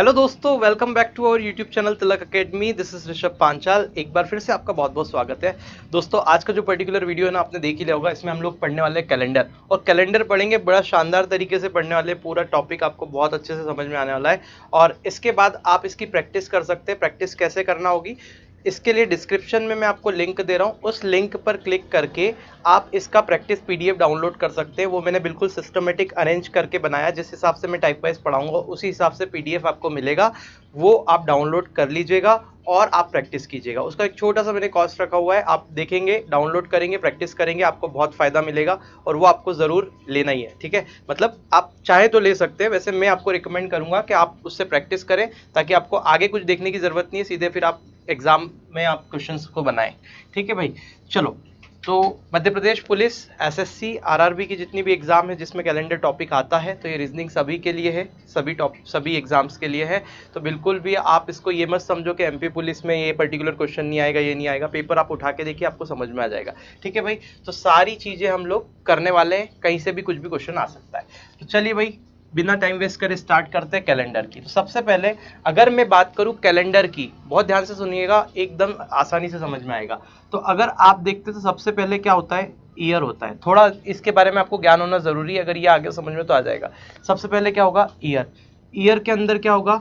Hello दोस्तों, welcome back to our YouTube channel Tilak academy. This is Rishabh Panchal. एक बार फिर से आपका बहुत बहुत स्वागत है। दोस्तों, आज का जो पर्टिकुलर वीडियो है ना, आपने देख ही लिया होगा। इसमें हम लोग पढ़ने वाले हैं कैलेंडर, और कैलेंडर पढ़ेंगे बड़ा शानदार तरीके से पढ़ने वाले। पूरा टॉपिक आपको बहुत अच्छे से समझ में आने वाला है, और इसके बाद आप इसकी प्रैक्टिस कर सकते हैं। प्रैक्टिस कैसे करना होगी, इसके लिए डिस्क्रिप्शन में मैं आपको लिंक दे रहा हूँ। उस लिंक पर क्लिक करके आप इसका प्रैक्टिस पीडीएफ डाउनलोड कर सकते हैं। वो मैंने बिल्कुल सिस्टमेटिक अरेंज करके बनाया। जिस हिसाब से मैं टाइप वाइज पढ़ाऊंगा उसी हिसाब से पीडीएफ आपको मिलेगा। वो आप डाउनलोड कर लीजिएगा और आप प्रैक्टिस कीजिएगा। उसका एक छोटा सा मैंने कॉस्ट रखा हुआ है। आप देखेंगे, डाउनलोड करेंगे, प्रैक्टिस करेंगे, आपको बहुत फायदा मिलेगा, और वो आपको ज़रूर लेना ही है। ठीक है, मतलब आप चाहे तो ले सकते हैं, वैसे मैं आपको रिकमेंड करूंगा कि आप उससे प्रैक्टिस करें, ताकि आपको आगे कुछ देखने की ज़रूरत नहीं है। सीधे फिर आप एग्जाम में आप क्वेश्चंस को बनाएं। ठीक है भाई, चलो। तो Madhya Pradesh police, SSC, RRB की जितनी भी एग्जाम है जिसमें कैलेंडर टॉपिक आता है, तो ये रीजनिंग सभी के लिए है, सभी एग्जाम्स के लिए है। तो बिल्कुल भी आप इसको ये मत समझो कि एमपी पुलिस में ये पर्टिकुलर क्वेश्चन नहीं आएगा, ये नहीं आएगा। पेपर आप उठा के देखिए, आपको समझ में आ जाएगा। ठीक है भाई, तो सारी चीजें हम लोग करने वाले हैं, कहीं से भी कुछ भी क्वेश्चन आ सकता है। तो चलिए भाई, बिना टाइम वेस्ट करे स्टार्ट करते हैं कैलेंडर की। तो सबसे पहले अगर मैं बात करूं कैलेंडर की, बहुत ध्यान से सुनिएगा, एकदम आसानी से समझ में आएगा। तो अगर आप देखते तो सबसे पहले क्या होता है, ईयर होता है। थोड़ा इसके बारे में आपको ज्ञान होना जरूरी है, अगर ये आगे समझ में तो आ जाएगा। सबसे पहले क्या होगा, ईयर। ईयर के अंदर क्या होगा,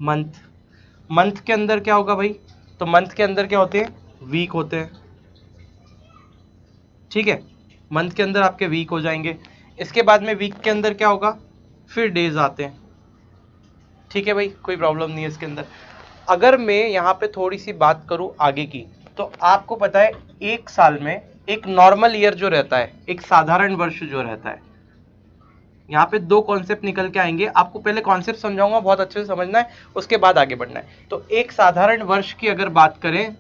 मंथ। मंथ के अंदर क्या होगा भाई, तो मंथ के अंदर क्या होते हैं, वीक होते हैं। ठीक है, मंथ के अंदर आपके वीक हो जाएंगे। इसके बाद में वीक के अंदर क्या होगा, फिर डेज आते हैं। ठीक है भाई, कोई प्रॉब्लम नहीं है इसके अंदर। अगर मैं यहाँ पे थोड़ी सी बात करूँ आगे की, तो आपको पता है एक साल में एक नॉर्मल ईयर जो रहता है, एक साधारण वर्ष जो रहता है, यहाँ पे दो कॉन्सेप्ट निकल के आएंगे। आपको पहले कॉन्सेप्ट समझाऊंगा, बहुत अच्छे से समझना है, उसके बाद आगे बढ़ना है। तो एक साधारण वर्ष की अगर बात करें,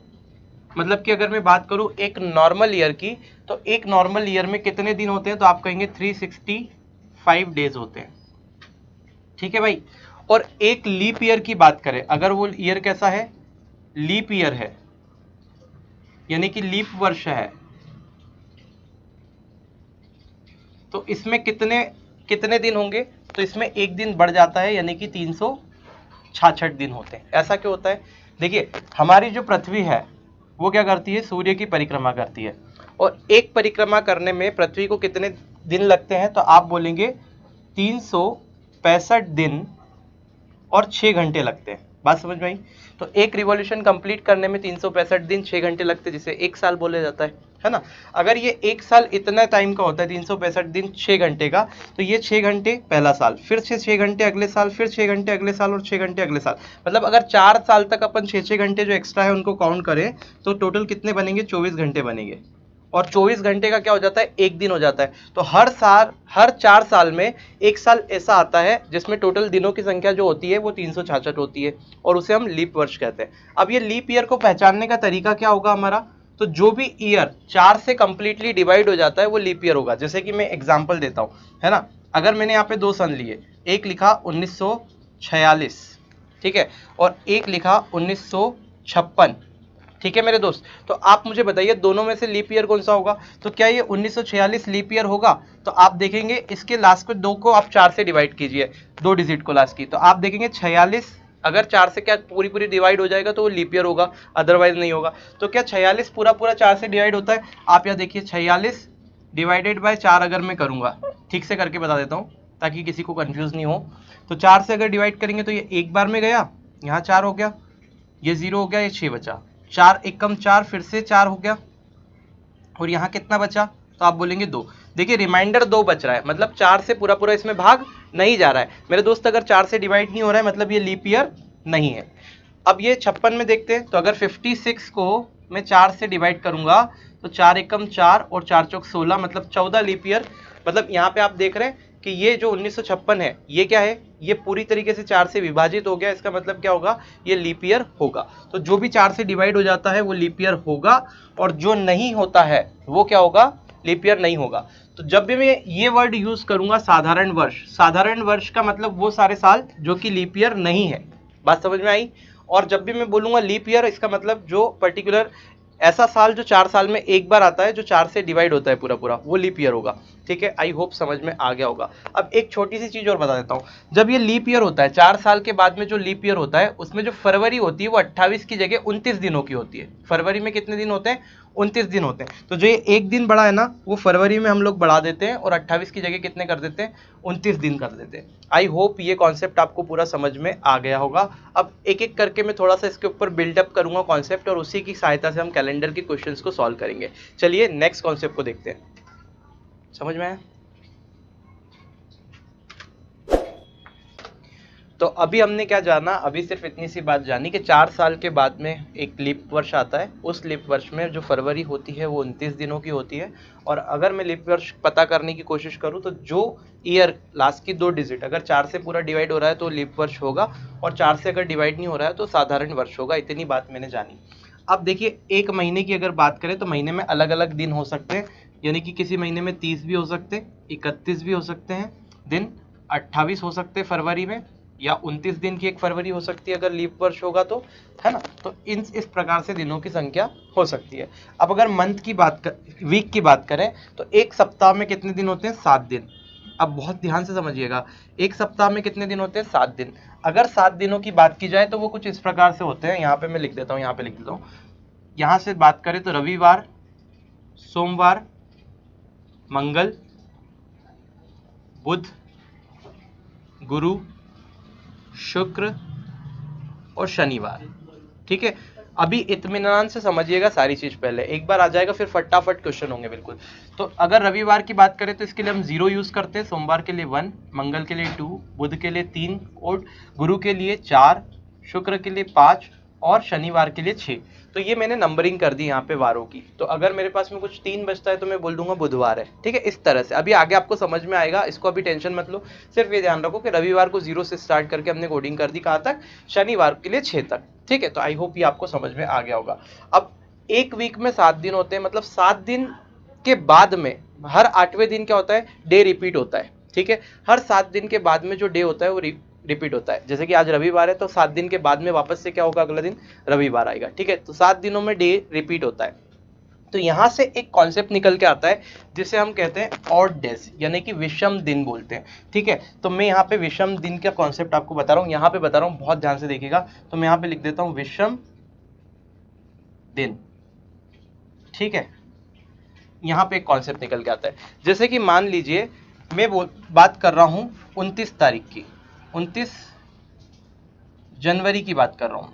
मतलब कि अगर मैं बात करूं एक नॉर्मल ईयर की, तो एक नॉर्मल ईयर में कितने दिन होते हैं, तो आप कहेंगे 365 डेज होते हैं। ठीक है भाई, और एक लीप ईयर की बात करें, अगर वो ईयर कैसा है, लीप ईयर है, यानी कि लीप वर्ष है, तो इसमें कितने कितने दिन होंगे, तो इसमें एक दिन बढ़ जाता है, यानी कि 366 दिन होते हैं। ऐसा क्यों होता है, देखिए हमारी जो पृथ्वी है वो क्या करती है, सूर्य की परिक्रमा करती है, और एक परिक्रमा करने में पृथ्वी को कितने दिन लगते हैं, तो आप बोलेंगे 365 दिन और 6 घंटे लगते हैं। बात समझ में आई। तो एक रिवॉल्यूशन कंप्लीट करने में 365 दिन 6 घंटे लगते हैं, जिसे एक साल बोला जाता है ना। अगर ये एक साल इतना टाइम का होता है, 365 दिन 6 घंटे का, तो ये 6 घंटे पहला साल, फिर से 6 घंटे अगले साल, फिर 6 घंटे अगले साल, और 6 घंटे अगले साल। मतलब अगर 4 साल तक अपन 6 घंटे जो एक्स्ट्रा है उनको काउंट करें, तो टोटल कितने बनेंगे, 24 घंटे बनेंगे। और 24 घंटे का क्या हो जाता है, एक दिन हो जाता है। तो हर साल, हर 4 साल में एक साल ऐसा आता है जिसमें टोटल दिनों की संख्या जो होती है वो 366 होती है, और उसे हम लीप वर्ष कहते हैं। अब ये लीप ईयर को पहचानने का तरीका क्या होगा हमारा, तो जो भी ईयर 4 से कंप्लीटली डिवाइड हो जाता है वो लीप ईयर होगा। जैसे कि मैं एग्जाम्पल देता हूँ, है ना। अगर मैंने यहाँ पे 2 सन लिए, एक लिखा 1946, ठीक है, और एक लिखा 1956। ठीक है मेरे दोस्त, तो आप मुझे बताइए दोनों में से लीप ईयर कौन सा होगा। तो क्या ये 1946 लीप ईयर होगा, तो आप देखेंगे इसके लास्ट को 2 को आप 4 से डिवाइड कीजिए, 2 डिजिट को लास्ट की, तो आप देखेंगे 46, अगर 4 से क्या पूरी पूरी डिवाइड हो जाएगा तो वो लीप ईयर होगा, अदरवाइज नहीं होगा। तो क्या 46 पूरा पूरा 4 से डिवाइड होता है, आप यहाँ देखिए 46 डिवाइडेड बाय 4 अगर मैं करूंगा, ठीक से करके बता देता हूँ ताकि किसी को कंफ्यूज नहीं हो। तो 4 से अगर डिवाइड करेंगे तो ये एक बार में गया, यहाँ 4 हो गया, ये 0 हो गया, ये 6 बचा, 4 एकम 4, फिर से 4 हो गया, और यहाँ कितना बचा, तो आप बोलेंगे 2। देखिए रिमाइंडर 2 बच रहा है, मतलब 4 से पूरा पूरा इसमें भाग नहीं जा रहा है मेरे दोस्त। अगर 4 से डिवाइड नहीं हो रहा है मतलब ये लीप ईयर नहीं है। अब ये 56 में देखते हैं, तो अगर 56 को मैं 4 से डिवाइड करूंगा, तो 4 एकम 4 और 4 चौक 16, मतलब 14 लीप ईयर। मतलब यहाँ पे आप देख रहे हैं कि ये जो 1956 है ये क्या है, ये पूरी तरीके से 4 से विभाजित हो गया। इसका मतलब क्या होगा, ये लीप ईयर होगा। तो जो भी 4 से डिवाइड हो जाता है वो लीप ईयर होगा, और जो नहीं होता है वो क्या होगा, लीप ईयर नहीं होगा। तो जब भी मैं ये वर्ड यूज करूंगा साधारण वर्ष, साधारण वर्ष का मतलब वो सारे साल जो कि लीप ईयर नहीं है। बात समझ में आई। और जब भी मैं बोलूंगा लीप ईयर, इसका मतलब जो पर्टिकुलर ऐसा साल जो 4 साल में एक बार आता है, जो 4 से डिवाइड होता है पूरा पूरा, वो लीप ईयर होगा। ठीक है, आई होप समझ में आ गया होगा। अब एक छोटी सी चीज और बता देता हूँ, जब ये लीप ईयर होता है 4 साल के बाद में, जो लीप ईयर होता है उसमें जो फरवरी होती है वो 28 की जगह 29 दिनों की होती है। फरवरी में कितने दिन होते हैं? 29 दिन होते हैं। तो जो ये एक दिन बढ़ा है ना, वो फरवरी में हम लोग बढ़ा देते हैं और 28 की जगह कितने कर देते हैं? 29 दिन कर देते हैं। आई होप ये कॉन्सेप्ट आपको पूरा समझ में आ गया होगा। अब एक एक करके मैं थोड़ा सा इसके ऊपर बिल्डअप करूंगा कॉन्सेप्ट, और उसी की सहायता से हम कैलेंडर के क्वेश्चंस को सॉल्व करेंगे। चलिए नेक्स्ट कॉन्सेप्ट को देखते हैं। समझ में आया? तो अभी हमने क्या जाना, अभी सिर्फ इतनी सी बात जानी कि 4 साल के बाद में एक लीप वर्ष आता है। उस लीप वर्ष में जो फरवरी होती है वो 29 दिनों की होती है। और अगर मैं लीप वर्ष पता करने की कोशिश करूं तो जो ईयर लास्ट की 2 डिजिट अगर 4 से पूरा डिवाइड हो रहा है तो लीप वर्ष होगा, और 4 से अगर डिवाइड नहीं हो रहा है तो साधारण वर्ष होगा। इतनी बात मैंने जानी। अब देखिए, एक महीने की अगर बात करें तो महीने में अलग अलग दिन हो सकते हैं, यानी कि किसी महीने में 30 भी हो सकते हैं, 31 भी हो सकते हैं दिन, 28 हो सकते हैं फरवरी में, या 29 दिन की एक फरवरी हो सकती है अगर लीप वर्ष होगा तो, है ना। तो इस प्रकार से दिनों की संख्या हो सकती है। अब अगर मंथ की बात कर, वीक की बात करें तो एक सप्ताह में कितने दिन होते हैं? 7 दिन। अब बहुत ध्यान से समझिएगा, एक सप्ताह में कितने दिन होते हैं? 7 दिन। अगर 7 दिनों की बात की जाए तो वो कुछ इस प्रकार से होते हैं, यहाँ पे मैं लिख देता हूँ, यहाँ पे लिख देता हूँ। यहाँ से बात करें तो रविवार, सोमवार, मंगल, बुध, गुरु, शुक्र और शनिवार। ठीक है, अभी इत्मीनान से समझिएगा सारी चीज, पहले एक बार आ जाएगा फिर फटाफट क्वेश्चन होंगे बिल्कुल। तो अगर रविवार की बात करें तो इसके लिए हम 0 यूज करते हैं, सोमवार के लिए 1, मंगल के लिए 2, बुध के लिए 3 और गुरु के लिए 4, शुक्र के लिए 5 और शनिवार के लिए 6। तो ये मैंने नंबरिंग कर दी यहाँ पे वारों की। तो अगर मेरे पास में कुछ 3 बचता है तो मैं बोल दूंगा बुधवार है। ठीक है, इस तरह से अभी आगे आपको समझ में आएगा, इसको अभी टेंशन मत लो। सिर्फ ये ध्यान रखो कि रविवार को 0 से स्टार्ट करके हमने कोडिंग कर दी कहाँ तक? शनिवार के लिए 6 तक। ठीक है, तो आई होप ये आपको समझ में आ गया होगा। अब एक वीक में 7 दिन होते हैं, मतलब 7 दिन के बाद में हर 8वें दिन क्या होता है? डे रिपीट होता है। ठीक है, हर 7 दिन के बाद में जो डे होता है वो रिपीट होता है। जैसे कि आज रविवार है तो 7 दिन के बाद में वापस से क्या होगा? अगला दिन रविवार आएगा। ठीक है, तो 7 दिनों में डे रिपीट होता है। तो यहां से एक कॉन्सेप्ट निकल के आता है जिसे हम कहते हैं ऑड डेज, यानी कि विषम दिन बोलते हैं। ठीक है, तो मैं यहाँ पे विषम दिन का कॉन्सेप्ट आपको बता रहा हूँ, यहाँ पे बता रहा हूँ, बहुत ध्यान से देखिएगा। तो मैं यहाँ पे लिख देता हूँ विषम दिन। ठीक है, यहाँ पे एक कॉन्सेप्ट निकल के आता है। जैसे कि मान लीजिए मैं बात कर रहा हूँ 29 तारीख की, 29 जनवरी की बात कर रहा हूँ।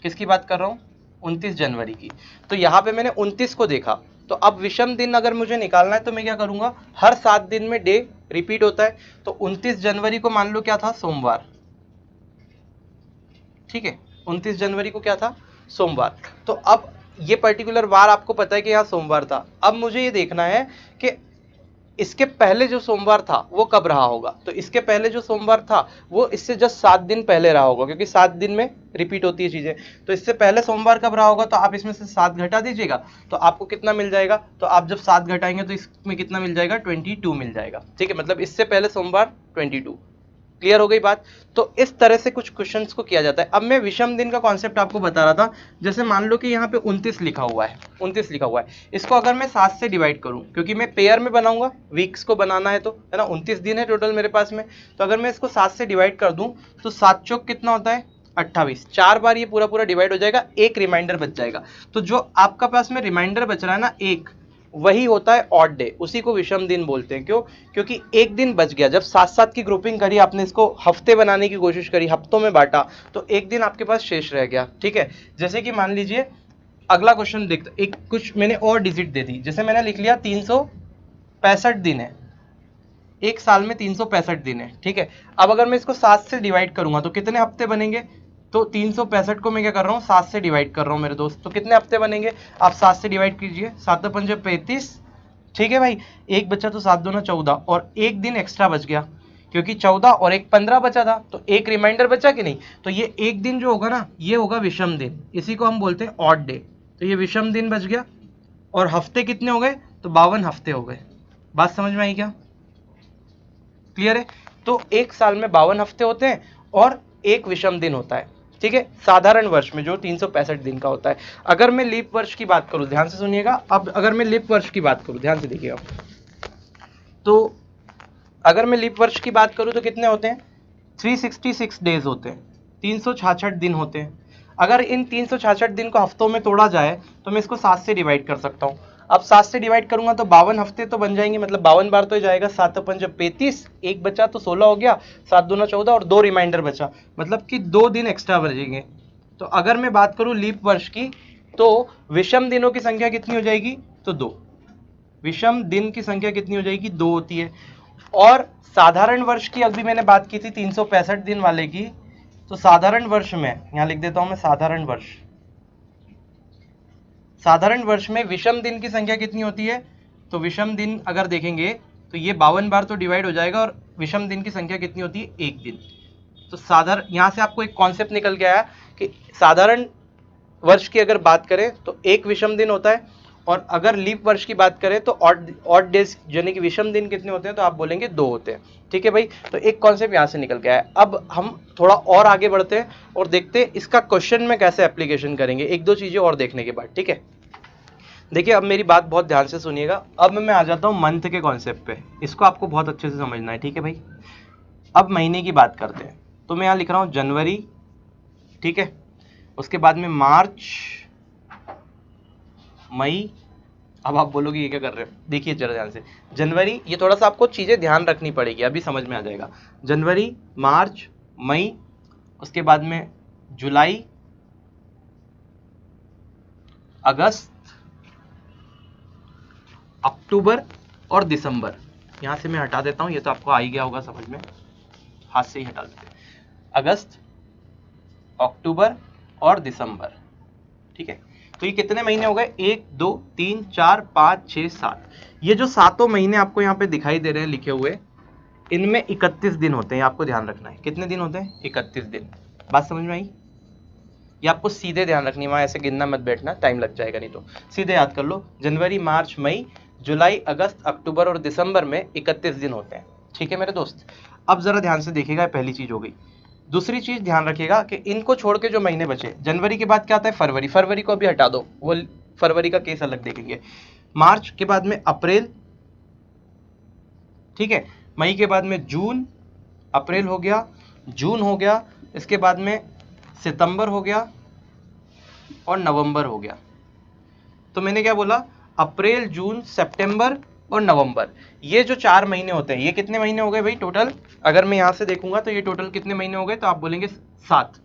किसकी बात कर रहा हूँ? 29 जनवरी की। तो यहाँ पे मैंने 29 को देखा, तो अब विषम दिन अगर मुझे निकालना है तो मैं क्या करूंगा? हर 7 दिन में डे रिपीट होता है। तो 29 जनवरी को मान लो क्या था? सोमवार। ठीक है, 29 जनवरी को क्या था? सोमवार। तो अब ये पर्टिकुलर वार आपको पता है कि यहाँ सोमवार था। अब मुझे ये देखना है कि इसके पहले जो सोमवार था वो कब रहा होगा। तो इसके पहले जो सोमवार था वो इससे जस्ट 7 दिन पहले रहा होगा, क्योंकि 7 दिन में रिपीट होती है चीजें। तो इससे पहले सोमवार कब रहा होगा? तो आप इसमें से 7 घटा दीजिएगा तो आपको कितना मिल जाएगा? तो आप जब 7 घटाएंगे तो इसमें कितना मिल जाएगा? 22 मिल जाएगा। ठीक है, मतलब इससे पहले सोमवार 22। क्लियर हो गई बात? तो इस तरह से कुछ क्वेश्चंस को किया जाता है। अब मैं विषम दिन का कॉन्सेप्ट आपको बता रहा था। जैसे मान लो कि यहाँ पे 29 लिखा हुआ है, 29 लिखा हुआ है, इसको अगर मैं 7 से डिवाइड करूं, क्योंकि मैं पेयर में बनाऊंगा, वीक्स को बनाना है तो, है ना। 29 दिन है टोटल मेरे पास में। तो अगर मैं इसको 7 से डिवाइड कर दूं तो 7 चौक कितना होता है? 28। 4 बार ये पूरा पूरा डिवाइड हो जाएगा, एक रिमाइंडर बच जाएगा। तो जो आपका पास में रिमाइंडर बच रहा है ना एक, वही होता है ऑड डे, उसी को विषम दिन बोलते हैं। क्यों? क्योंकि एक दिन बच गया। जब 7-7 की ग्रुपिंग करी आपने, इसको हफ्ते बनाने की कोशिश करी, हफ्तों में बांटा, तो एक दिन आपके पास शेष रह गया। ठीक है, जैसे कि मान लीजिए अगला क्वेश्चन देखते, एक कुछ मैंने और डिजिट दे दी। जैसे मैंने लिख लिया 365 दिन है, एक साल में 365 दिन है। ठीक है, अब अगर मैं इसको 7 से डिवाइड करूंगा तो कितने हफ्ते बनेंगे? तो 365 को मैं क्या कर रहा हूँ? 7 से डिवाइड कर रहा हूँ मेरे दोस्त। तो कितने हफ्ते बनेंगे? आप 7 से डिवाइड कीजिए, 7 पंजे 35। ठीक है भाई, एक बचा तो 7 दूना 14, और एक दिन एक्स्ट्रा बच गया, क्योंकि 14 और एक 15 बचा था, तो एक रिमाइंडर बचा कि नहीं। तो ये एक दिन जो होगा ना, ये होगा विषम दिन, इसी को हम बोलते हैं ऑड डे। तो ये विषम दिन बच गया। और हफ्ते कितने हो गए? तो 52 हफ्ते हो गए। बात समझ में आई क्या? क्लियर है? तो एक साल में 52 हफ्ते होते हैं और एक विषम दिन होता है। ठीक है, साधारण वर्ष में जो 365 दिन का होता है। अगर मैं लीप वर्ष की बात करूं, ध्यान से सुनिएगा, अब अगर मैं लीप वर्ष की बात करूं, ध्यान से देखिएगा, तो अगर मैं लीप वर्ष की बात करूं तो कितने होते हैं, 366 डेज होते हैं, 366 दिन होते हैं। अगर इन 366 दिन को हफ्तों में तोड़ा जाए तो मैं इसको 7 से डिवाइड कर सकता हूँ। अब 7 से डिवाइड करूंगा तो 52 हफ्ते तो बन जाएंगे, मतलब 52 बार तो जाएगा, 7 अपन जब 35, एक बचा तो 16 हो गया, 7 दूना 14 और 2 रिमाइंडर बचा, मतलब कि 2 दिन एक्स्ट्रा बचेंगे। तो अगर मैं बात करूं लीप वर्ष की तो विषम दिनों की संख्या कितनी हो जाएगी, तो 2, विषम दिन की संख्या कितनी हो जाएगी, 2 होती है। और साधारण वर्ष की अभी मैंने बात की थी 365 दिन वाले की, तो साधारण वर्ष में यहां लिख देता हूं मैं, साधारण वर्ष, साधारण वर्ष में विषम दिन की संख्या कितनी होती है, तो विषम दिन अगर देखेंगे तो ये 52 बार तो डिवाइड हो जाएगा, और विषम दिन की संख्या कितनी होती है, 1 दिन। तो साधारण, यहां से आपको एक कॉन्सेप्ट निकल के आया कि साधारण वर्ष की अगर बात करें तो एक विषम दिन होता है, और अगर लीप वर्ष की बात करें तो ऑड डेज यानी कि विषम दिन कितने होते हैं, तो आप बोलेंगे 2 होते हैं। ठीक है भाई, तो एक कॉन्सेप्ट यहां से निकल के आया। अब हम थोड़ा और आगे बढ़ते हैं और देखते हैं इसका क्वेश्चन में कैसे एप्लीकेशन करेंगे, एक दो चीजें और देखने के बाद। ठीक है, देखिए अब मेरी बात बहुत ध्यान से सुनिएगा, अब मैं आ जाता हूं मंथ के कॉन्सेप्ट पे, इसको आपको बहुत अच्छे से समझना है। ठीक है भाई, अब महीने की बात करते हैं, तो मैं यहां लिख रहा हूं जनवरी, ठीक है, उसके बाद में मार्च, मई। अब आप बोलोगे ये क्या कर रहे हो, देखिए जरा ध्यान से, जनवरी, ये थोड़ा सा आपको चीजें ध्यान रखनी पड़ेगी, अभी समझ में आ जाएगा। जनवरी, मार्च, मई, उसके बाद में जुलाई, अगस्त, अक्टूबर और दिसंबर। यहां से मैं हटा देता हूं, ये तो आपको आ ही गया होगा समझ में, हाथ से ही हटा देते हैं, अगस्त, अक्टूबर और दिसंबर। ठीक है, तो ये कितने महीने हो गए, 1 2 3 4 5 6 7। ये जो सातों महीने आपको यहाँ पे दिखाई दे रहे हैं लिखे हुए, इनमें 31 दिन होते हैं, आपको ध्यान रखना है। कितने दिन होते हैं, 31 दिन। बात समझ में आई, ये आपको सीधे ध्यान रखनी है, वहां ऐसे गिनना मत बैठना, टाइम लग जाएगा नहीं तो। सीधे याद कर लो, जनवरी, मार्च, मई, जुलाई, अगस्त, अक्टूबर और दिसंबर में 31 दिन होते हैं। ठीक है मेरे दोस्त, अब जरा ध्यान से देखिएगा, पहली चीज हो गई। दूसरी चीज ध्यान रखिएगा कि इनको छोड़ के जो महीने बचे, जनवरी के बाद क्या आता है, फरवरी, फरवरी को भी हटा दो, वो फरवरी का केस अलग देखेंगे। मार्च के बाद में अप्रैल, ठीक है, मई के बाद में जून, अप्रैल हो गया, जून हो गया, इसके बाद में सितंबर हो गया और नवंबर हो गया। तो मैंने क्या बोला, अप्रैल, जून, सितंबर और नवंबर, ये जो 4 महीने होते हैं, ये कितने महीने हो गए भाई टोटल, अगर मैं यहां से देखूंगा तो ये टोटल कितने महीने हो गए, तो आप बोलेंगे 7,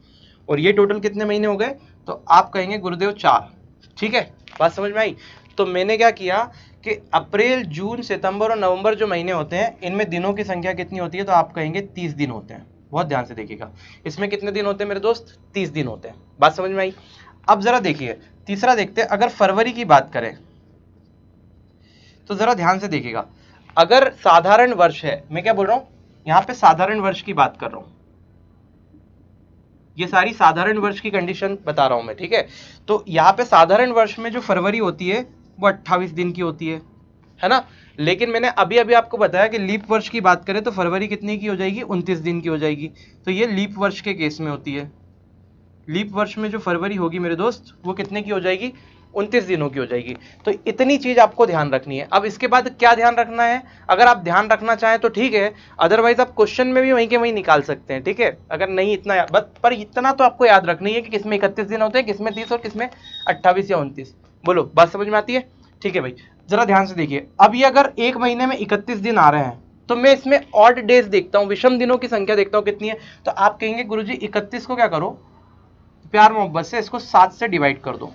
और ये टोटल कितने महीने हो गए, तो आप कहेंगे गुरुदेव 4। ठीक है, बात समझ में आई। तो मैंने क्या किया कि अप्रैल, जून, सितंबर और नवंबर जो महीने होते हैं, इनमें दिनों की संख्या कितनी होती है, तो आप कहेंगे 30 दिन होते हैं। बहुत ध्यान से देखिएगा, इसमें कितने दिन होते हैं मेरे दोस्त, 30 दिन होते हैं। बात समझ में आई। अब जरा देखिए, तीसरा देखते हैं, अगर फरवरी की बात करें तो जरा ध्यान से देखिएगा, अगर साधारण वर्ष है, मैं क्या बोल रहा हूं, यहां पे साधारण वर्ष की बात कर रहा हूं, ये सारी साधारण वर्ष की कंडीशन बता रहा हूं मैं। ठीक है, तो यहां पे साधारण वर्ष में जो फरवरी होती है वो 28 दिन की होती है ना। लेकिन मैंने अभी अभी आपको बताया कि लीप वर्ष की बात करें तो फरवरी कितने की हो जाएगी, 29 दिन की हो जाएगी। तो ये लीप वर्ष के केस में होती है, लीप वर्ष में जो फरवरी होगी मेरे दोस्त, वो कितने की हो जाएगी, 29 दिनों की हो जाएगी। तो इतनी चीज आपको ध्यान रखनी है। अब इसके बाद क्या ध्यान रखना है, अगर आप ध्यान रखना चाहें तो ठीक है, अदरवाइज आप क्वेश्चन में भी वहीं के वहीं निकाल सकते हैं। ठीक है, अगर नहीं इतना पर इतना तो आपको याद रखनी है कि किसमें 31 दिन होते हैं, किसमें 30 और किसमें 28 या 29। बोलो, बात समझ में आती है। ठीक है भाई, जरा ध्यान से देखिए, अब ये अगर एक महीने में 31 दिन आ रहे हैं तो मैं इसमें ऑड डेज देखता हूं, विषम दिनों की संख्या देखता हूं कितनी है। तो आप कहेंगे गुरुजी 31 को क्या करो, प्यार मोहब्बत से इसको 7 से डिवाइड कर दो।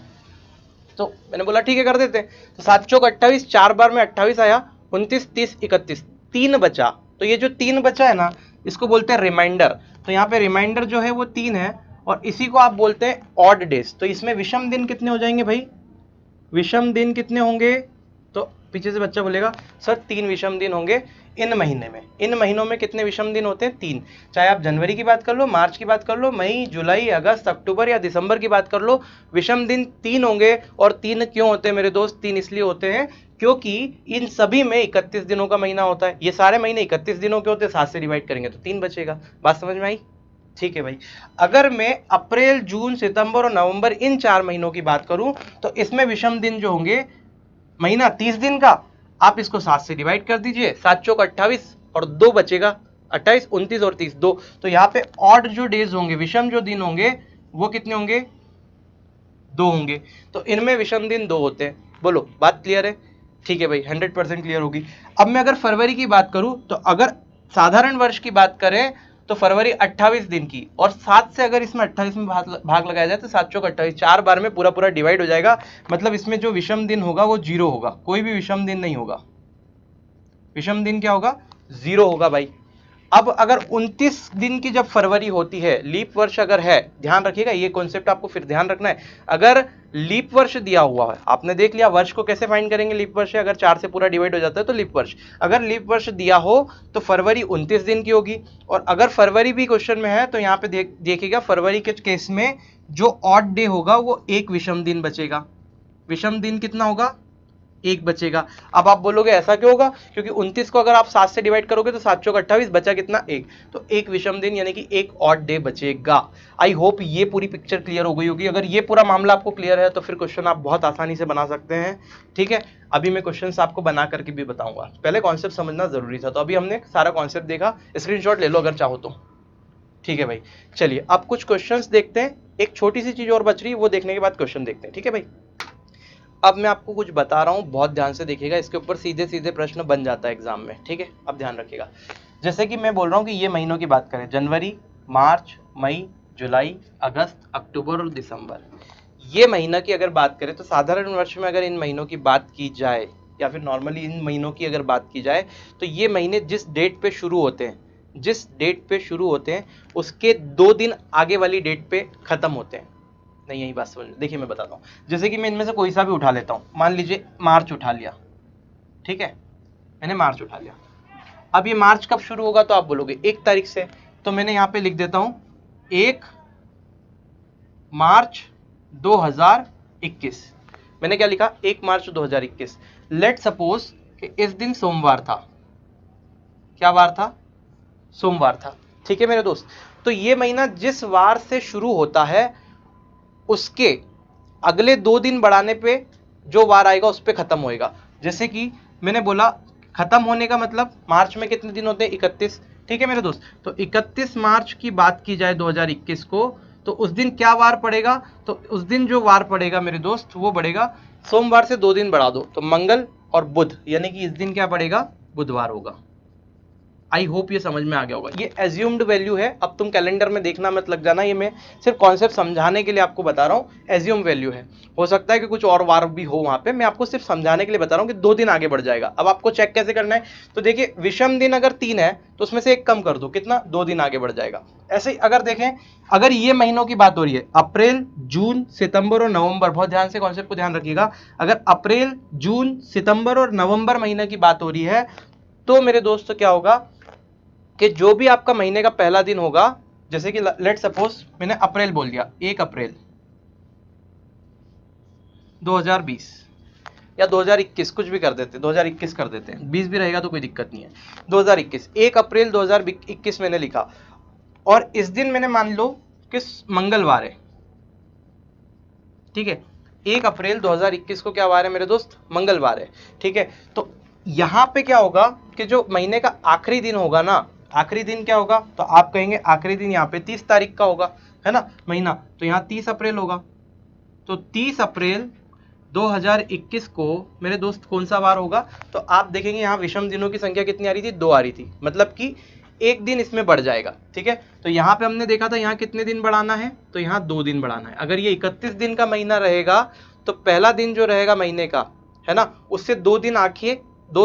तो मैंने बोला ठीक है कर देते। तो 7 चौक 28, 4 बार में 28 आया, 29, 30, 31, 3 बचा। तो ये जो 3 बचा है ना, इसको बोलते हैं रिमाइंडर। तो यहाँ पे रिमाइंडर जो है वो 3 है, और इसी को आप बोलते हैं ऑड डेज। तो इसमें विषम दिन कितने हो जाएंगे भाई, विषम दिन कितने होंगे, तो पीछे से बच्चा बोलेगा सर 3 विषम दिन होंगे इन महीने में। इन महीनों में कितने विषम दिन होते हैं, 3। चाहे आप जनवरी की बात कर लो, मार्च की बात कर लो, मई, जुलाई, अगस्त, अक्टूबर या दिसंबर की बात कर लो, विषम दिन 3 होंगे। और 3 क्यों होते हैं मेरे दोस्त, 3 इसलिए होते हैं क्योंकि इन सभी में 31 दिनों का महीना होता है। ये सारे महीने 31 दिनों के होते हैं, 7 से डिवाइड करेंगे तो 3 बचेगा। बात समझ में आई। ठीक है भाई। अगर मैं अप्रैल, जून, सितंबर और नवंबर इन 4 महीनों की बात करूं तो इसमें विषम दिन जो होंगे, महीना 30 दिन का, आप इसको 7 से डिवाइड कर दीजिए, 7 चौक 28 और 2 बचेगा, 28, 29 और 30, 2। तो यहाँ पे ऑड जो डेज होंगे, विषम जो दिन होंगे, वो कितने होंगे? 2 होंगे। तो इनमें विषम दिन 2 होते हैं। बोलो, बात क्लियर है? ठीक है भाई, 100% क्लियर होगी। अब मैं अगर फरवरी की बात करूं तो अगर साधारण वर्ष की बात करें तो फरवरी 28 दिन की, और 7 से अगर इसमें 28 में भाग लगाया जाए तो 7 चौक 28, 4 बार में पूरा पूरा डिवाइड हो जाएगा। मतलब इसमें जो विषम दिन होगा वो 0 होगा, कोई भी विषम दिन नहीं होगा। विषम दिन क्या होगा? 0 होगा भाई। अब अगर 29 दिन की जब फरवरी होती है, लीप वर्ष अगर है, ध्यान रखिएगा ये कॉन्सेप्ट आपको फिर ध्यान रखना है। अगर लीप वर्ष दिया हुआ है, आपने देख लिया वर्ष को कैसे फाइंड करेंगे, लीप वर्ष है, अगर 4 से पूरा डिवाइड हो जाता है तो लीप वर्ष। अगर लीप वर्ष दिया हो तो फरवरी 29 दिन की होगी, और अगर फरवरी भी क्वेश्चन में है तो यहाँ पे देखिएगा फरवरी के केस में जो ऑड डे होगा वो एक विषम दिन बचेगा। विषम दिन कितना होगा? 1 बचेगा। अब आप बोलोगे ऐसा क्यों होगा? क्योंकि 29 को अगर आप 7 से डिवाइड करोगे तो 7 चौक 28, बचा कितना? 1। तो एक विषम दिन यानी कि एक ऑड डे बचेगा। आई होप ये पूरी पिक्चर क्लियर हो गई होगी। अगर ये पूरा मामला आपको क्लियर है तो फिर क्वेश्चन आप बहुत आसानी से बना सकते हैं। ठीक है, अभी मैं क्वेश्चन आपको बना करके भी बताऊंगा, पहले कॉन्सेप्ट समझना जरूरी था। तो अभी हमने सारा कॉन्सेप्ट देखा, स्क्रीनशॉट ले लो अगर चाहो तो। ठीक है भाई, चलिए अब कुछ क्वेश्चंस देखते हैं। एक छोटी सी चीज और बच रही है, वो देखने के बाद क्वेश्चन देखते हैं। ठीक है भाई, अब मैं आपको कुछ बता रहा हूँ, बहुत ध्यान से देखिएगा, इसके ऊपर सीधे सीधे प्रश्न बन जाता है एग्जाम में। ठीक है, अब ध्यान रखिएगा। जैसे कि मैं बोल रहा हूँ कि ये महीनों की बात करें, जनवरी, मार्च, मई, जुलाई, अगस्त, अक्टूबर और दिसंबर, ये महीना की अगर बात करें तो साधारण वर्ष में अगर इन महीनों की बात की जाए, या फिर नॉर्मली इन महीनों की अगर बात की जाए, तो ये महीने जिस डेट पे शुरू होते हैं, जिस डेट पे शुरू होते हैं उसके 2 दिन आगे वाली डेट पे खत्म होते हैं। नहीं, यही बात समझ, देखिए मैं बताता हूँ। जैसे कि मैं इनमें से कोई सा भी उठा लेता हूँ, मान लीजिए मार्च उठा लिया। ठीक है, मैंने मार्च उठा लिया। अब ये मार्च कब शुरू होगा तो आप बोलोगे 1 तारीख से, तो मैंने यहाँ पे लिख देता हूँ 1 मार्च 2021। मैंने क्या लिखा? 1 मार्च 2021। लेट सपोज कि इस दिन सोमवार था। क्या वार था? सोमवार था। ठीक है मेरे दोस्त, तो ये महीना जिस वार से शुरू होता है उसके अगले 2 दिन बढ़ाने पे जो वार आएगा उस पे खत्म होएगा। जैसे कि मैंने बोला खत्म होने का मतलब मार्च में कितने दिन होते हैं? 31। ठीक है मेरे दोस्त, तो 31 मार्च की बात की जाए 2021 को, तो उस दिन क्या वार पड़ेगा? तो उस दिन जो वार पड़ेगा मेरे दोस्त वो पड़ेगा, सोमवार से 2 दिन बढ़ा दो तो मंगल और बुध, यानी कि इस दिन क्या पड़ेगा? बुधवार होगा। आई होप ये समझ में आ गया होगा। ये एज्यूम्ड वैल्यू है, अब तुम कैलेंडर में देखना मत लग जाना, ये मैं सिर्फ कॉन्सेप्ट समझाने के लिए आपको बता रहा हूँ। एज्यूम वैल्यू है, हो सकता है कि कुछ और वार भी हो वहां पे, मैं आपको सिर्फ समझाने के लिए बता रहा हूँ कि 2 दिन आगे बढ़ जाएगा। अब आपको चेक कैसे करना है? तो देखिए विषम दिन अगर 3 है तो उसमें से 1 कम कर दो, कितना? 2 दिन आगे बढ़ जाएगा। ऐसे ही अगर देखें, अगर ये महीनों की बात हो रही है, अप्रैल, जून, सितंबर और नवंबर, बहुत ध्यान से कॉन्सेप्ट को ध्यान रखिएगा। अगर अप्रैल, जून, सितंबर और नवंबर महीने की बात हो रही है तो मेरे दोस्त क्या होगा कि जो भी आपका महीने का पहला दिन होगा, जैसे कि लेट सपोज मैंने अप्रैल बोल दिया, 1 अप्रैल 2020 या 2021, कुछ भी कर देते हैं, 2021 कर देते हैं, 20 भी रहेगा तो कोई दिक्कत नहीं है। 2021, 1 अप्रैल 2021 मैंने लिखा, और इस दिन मैंने मान लो किस मंगलवार है। ठीक है, 1 अप्रैल 2021 को क्या वार है मेरे दोस्त? मंगलवार है। ठीक है, तो यहां पे क्या होगा कि जो महीने का आखिरी दिन होगा ना, आखिरी दिन क्या होगा? तो आप कहेंगे आखिरी दिन यहाँ पे 30 तारीख का होगा, है ना महीना, तो यहाँ 30 अप्रैल होगा। तो 30 अप्रैल 2021 को मेरे दोस्त कौन सा वार होगा? तो आप देखेंगे यहाँ विषम दिनों की संख्या कितनी आ रही थी? 2 आ रही थी, मतलब कि 1 दिन इसमें बढ़ जाएगा। ठीक है, तो यहाँ पे हमने देखा था यहाँ कितने दिन बढ़ाना है, तो यहाँ 2 दिन बढ़ाना है। अगर ये 31 दिन का महीना रहेगा तो पहला दिन जो रहेगा महीने का, है ना, उससे 2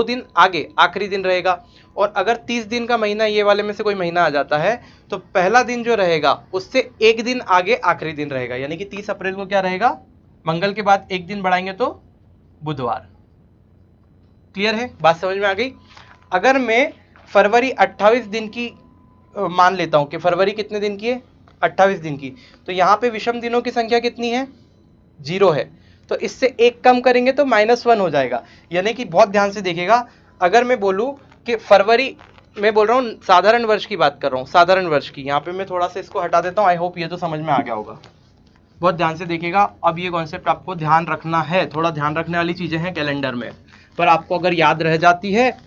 दिन आगे आखिरी दिन रहेगा। और अगर 30 दिन का महीना ये वाले में से कोई महीना आ जाता है तो पहला दिन जो रहेगा उससे 1 दिन आगे आखिरी दिन रहेगा, यानी कि 30 अप्रैल को क्या रहेगा? मंगल के बाद 1 दिन बढ़ाएंगे तो बुधवार। क्लियर है? बात समझ में आ गई? अगर मैं फरवरी 28 दिन की मान लेता हूं कि फरवरी कितने दिन की है? 28 दिन की, तो यहां पे विषम दिनों की संख्या कितनी है? 0 है। तो इससे 1 कम करेंगे तो -1 हो जाएगा। यानी कि बहुत ध्यान से देखिएगा, अगर मैं बोलूं कि फरवरी मैं बोल रहा हूँ साधारण वर्ष की बात कर रहा हूँ, साधारण वर्ष की। यहाँ पे मैं थोड़ा सा इसको हटा देता हूँ। आई होप ये तो समझ में आ गया होगा। बहुत ध्यान से देखिएगा। अब ये कॉन्सेप्ट आपको ध्यान रखना है, थोड़ा ध्यान रखने वाली चीजें हैं कैलेंडर में, पर आपको अगर याद रह जाती है,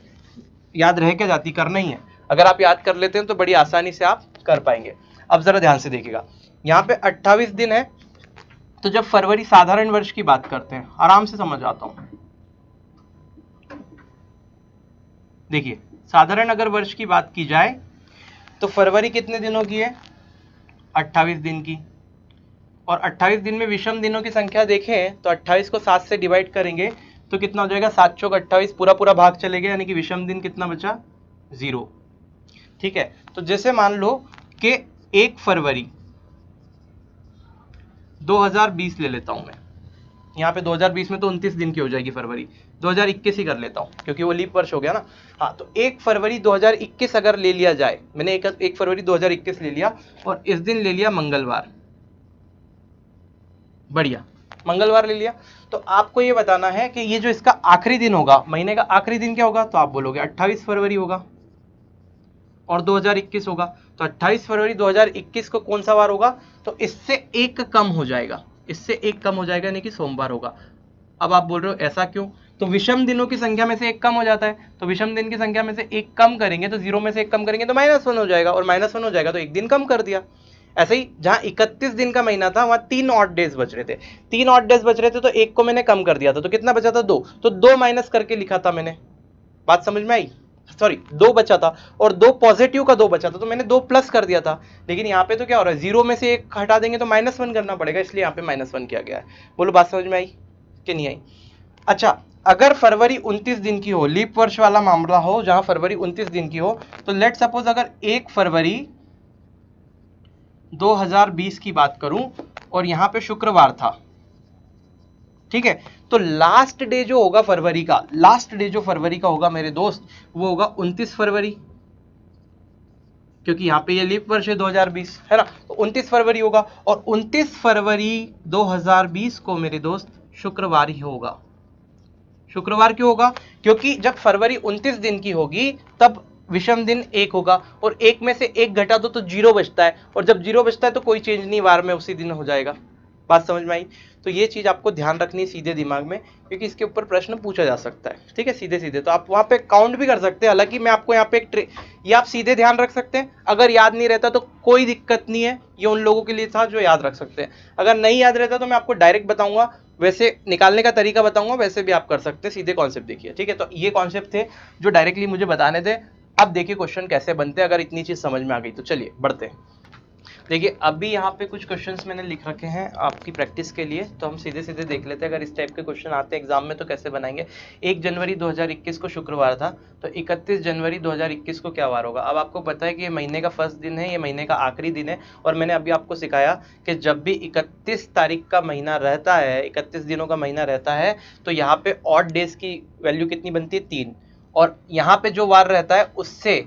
याद रह क्या जाती, करना ही है। अगर आप याद कर लेते हैं तो बड़ी आसानी से आप कर पाएंगे। अब जरा ध्यान से देखिएगा, यहाँ पे 28 दिन है, तो जब फरवरी साधारण वर्ष की बात करते हैं, आराम से समझ आता हूं। देखिए साधारण अगर वर्ष की बात की जाए तो फरवरी कितने दिनों की है, 28 दिन की। और 28 दिन में विषम दिनों की संख्या देखें तो 28 को 7 से डिवाइड करेंगे तो कितना हो जाएगा, 7 चौक 28, पूरा पूरा भाग चलेगा, यानी कि विषम दिन कितना बचा, 0। ठीक है, तो जैसे मान लो कि 1 फरवरी 2020 ले लेता हूं मैं, यहाँ पे 2020 में तो 29 दिन की हो जाएगी फरवरी, 2021 ही कर लेता हूँ क्योंकि वो लीप वर्ष हो गया ना। हाँ, तो 1 फरवरी 2021 अगर ले लिया जाए, मैंने 1 फरवरी 2021 ले लिया और इस दिन ले लिया मंगलवार, बढ़िया, मंगलवार ले लिया, तो आपको ये बताना है कि ये जो इसका आखिरी दिन होगा, महीने का आखिरी दिन क्या होगा, तो आप बोलोगे 28 फरवरी होगा और 2021 होगा। तो 28 फरवरी 2021 को कौन सा वार होगा, तो इससे एक कम हो जाएगा, इससे एक कम हो जाएगा, यानी कि सोमवार होगा। अब आप बोल रहे हो ऐसा क्यों, तो विषम दिनों की संख्या में से एक कम हो जाता है, तो विषम दिन की संख्या में से एक कम करेंगे तो 0 में से एक कम करेंगे तो -1 हो जाएगा, और -1 हो जाएगा तो एक दिन कम कर दिया। ऐसे ही जहां 31 दिन का महीना था वहां 3 ऑड डेज बच रहे थे, 3 ऑड डेज बच रहे थे, तो एक को मैंने कम कर दिया था, तो कितना बचा था, 2, तो 2 माइनस करके लिखा था मैंने। बात समझ में आई, सॉरी 2 बचा था और 2 पॉजिटिव का 2 बचा था, तो मैंने 2 प्लस कर दिया था। लेकिन यहाँ पे तो क्या हो रहा है, 0 में से एक हटा देंगे तो -1 करना पड़ेगा, इसलिए यहाँ पे -1 किया गया है। बोलो बात समझ में आई कि नहीं आई। अच्छा, अगर फरवरी 29 दिन की हो, लीप वर्ष वाला मामला हो जहां फरवरी 29 दिन की हो, तो लेट सपोज अगर 1 फरवरी 2020 की बात करूं और यहां पे शुक्रवार था, ठीक है, तो लास्ट डे जो होगा फरवरी का, लास्ट डे जो फरवरी का होगा मेरे दोस्त, वो होगा 29 फरवरी, क्योंकि यहां पे ये लीप वर्ष है 2020, है ना, तो 29 फरवरी होगा, और 29 फरवरी 2020 को मेरे दोस्त शुक्रवार ही होगा। शुक्रवार क्यों होगा, क्योंकि जब फरवरी 29 दिन की होगी तब विषम दिन 1 होगा, और 1 में से 1 घटा दो तो 0 बचता है, और जब 0 बचता है तो कोई चेंज नहीं, वार में उसी दिन हो जाएगा। बात समझ में आई। तो ये चीज आपको ध्यान रखनी है सीधे दिमाग में, क्योंकि इसके ऊपर प्रश्न पूछा जा सकता है, ठीक है, सीधे सीधे। तो आप वहां पे काउंट भी कर सकते हैं, हालांकि मैं आपको यहाँ पे ये आप सीधे ध्यान रख सकते हैं। अगर याद नहीं रहता तो कोई दिक्कत नहीं है, ये उन लोगों के लिए था जो याद रख सकते हैं। अगर नहीं याद रहता तो मैं आपको डायरेक्ट बताऊंगा, वैसे निकालने का तरीका बताऊंगा, वैसे भी आप कर सकते हैं। सीधे कॉन्सेप्ट देखिए, ठीक है। तो ये कॉन्सेप्ट थे जो डायरेक्टली मुझे बताने थे। अब देखिए क्वेश्चन कैसे बनते हैं, अगर इतनी चीज समझ में आ गई तो चलिए बढ़ते हैं। देखिए अभी यहाँ पे कुछ क्वेश्चंस मैंने लिख रखे हैं आपकी प्रैक्टिस के लिए, तो हम सीधे सीधे देख लेते हैं। अगर इस टाइप के क्वेश्चन आते हैं एग्जाम में तो कैसे बनाएंगे। 1 जनवरी 2021 को शुक्रवार था, तो 31 जनवरी 2021 को क्या वार होगा। अब आपको पता है कि ये महीने का फर्स्ट दिन है, ये महीने का आखिरी दिन है, और मैंने अभी आपको सिखाया कि जब भी 31 तारीख का महीना रहता है, 31 दिनों का महीना रहता है, तो यहाँ पे ऑड डेज की वैल्यू कितनी बनती है, 3, और यहाँ पे जो वार रहता है उससे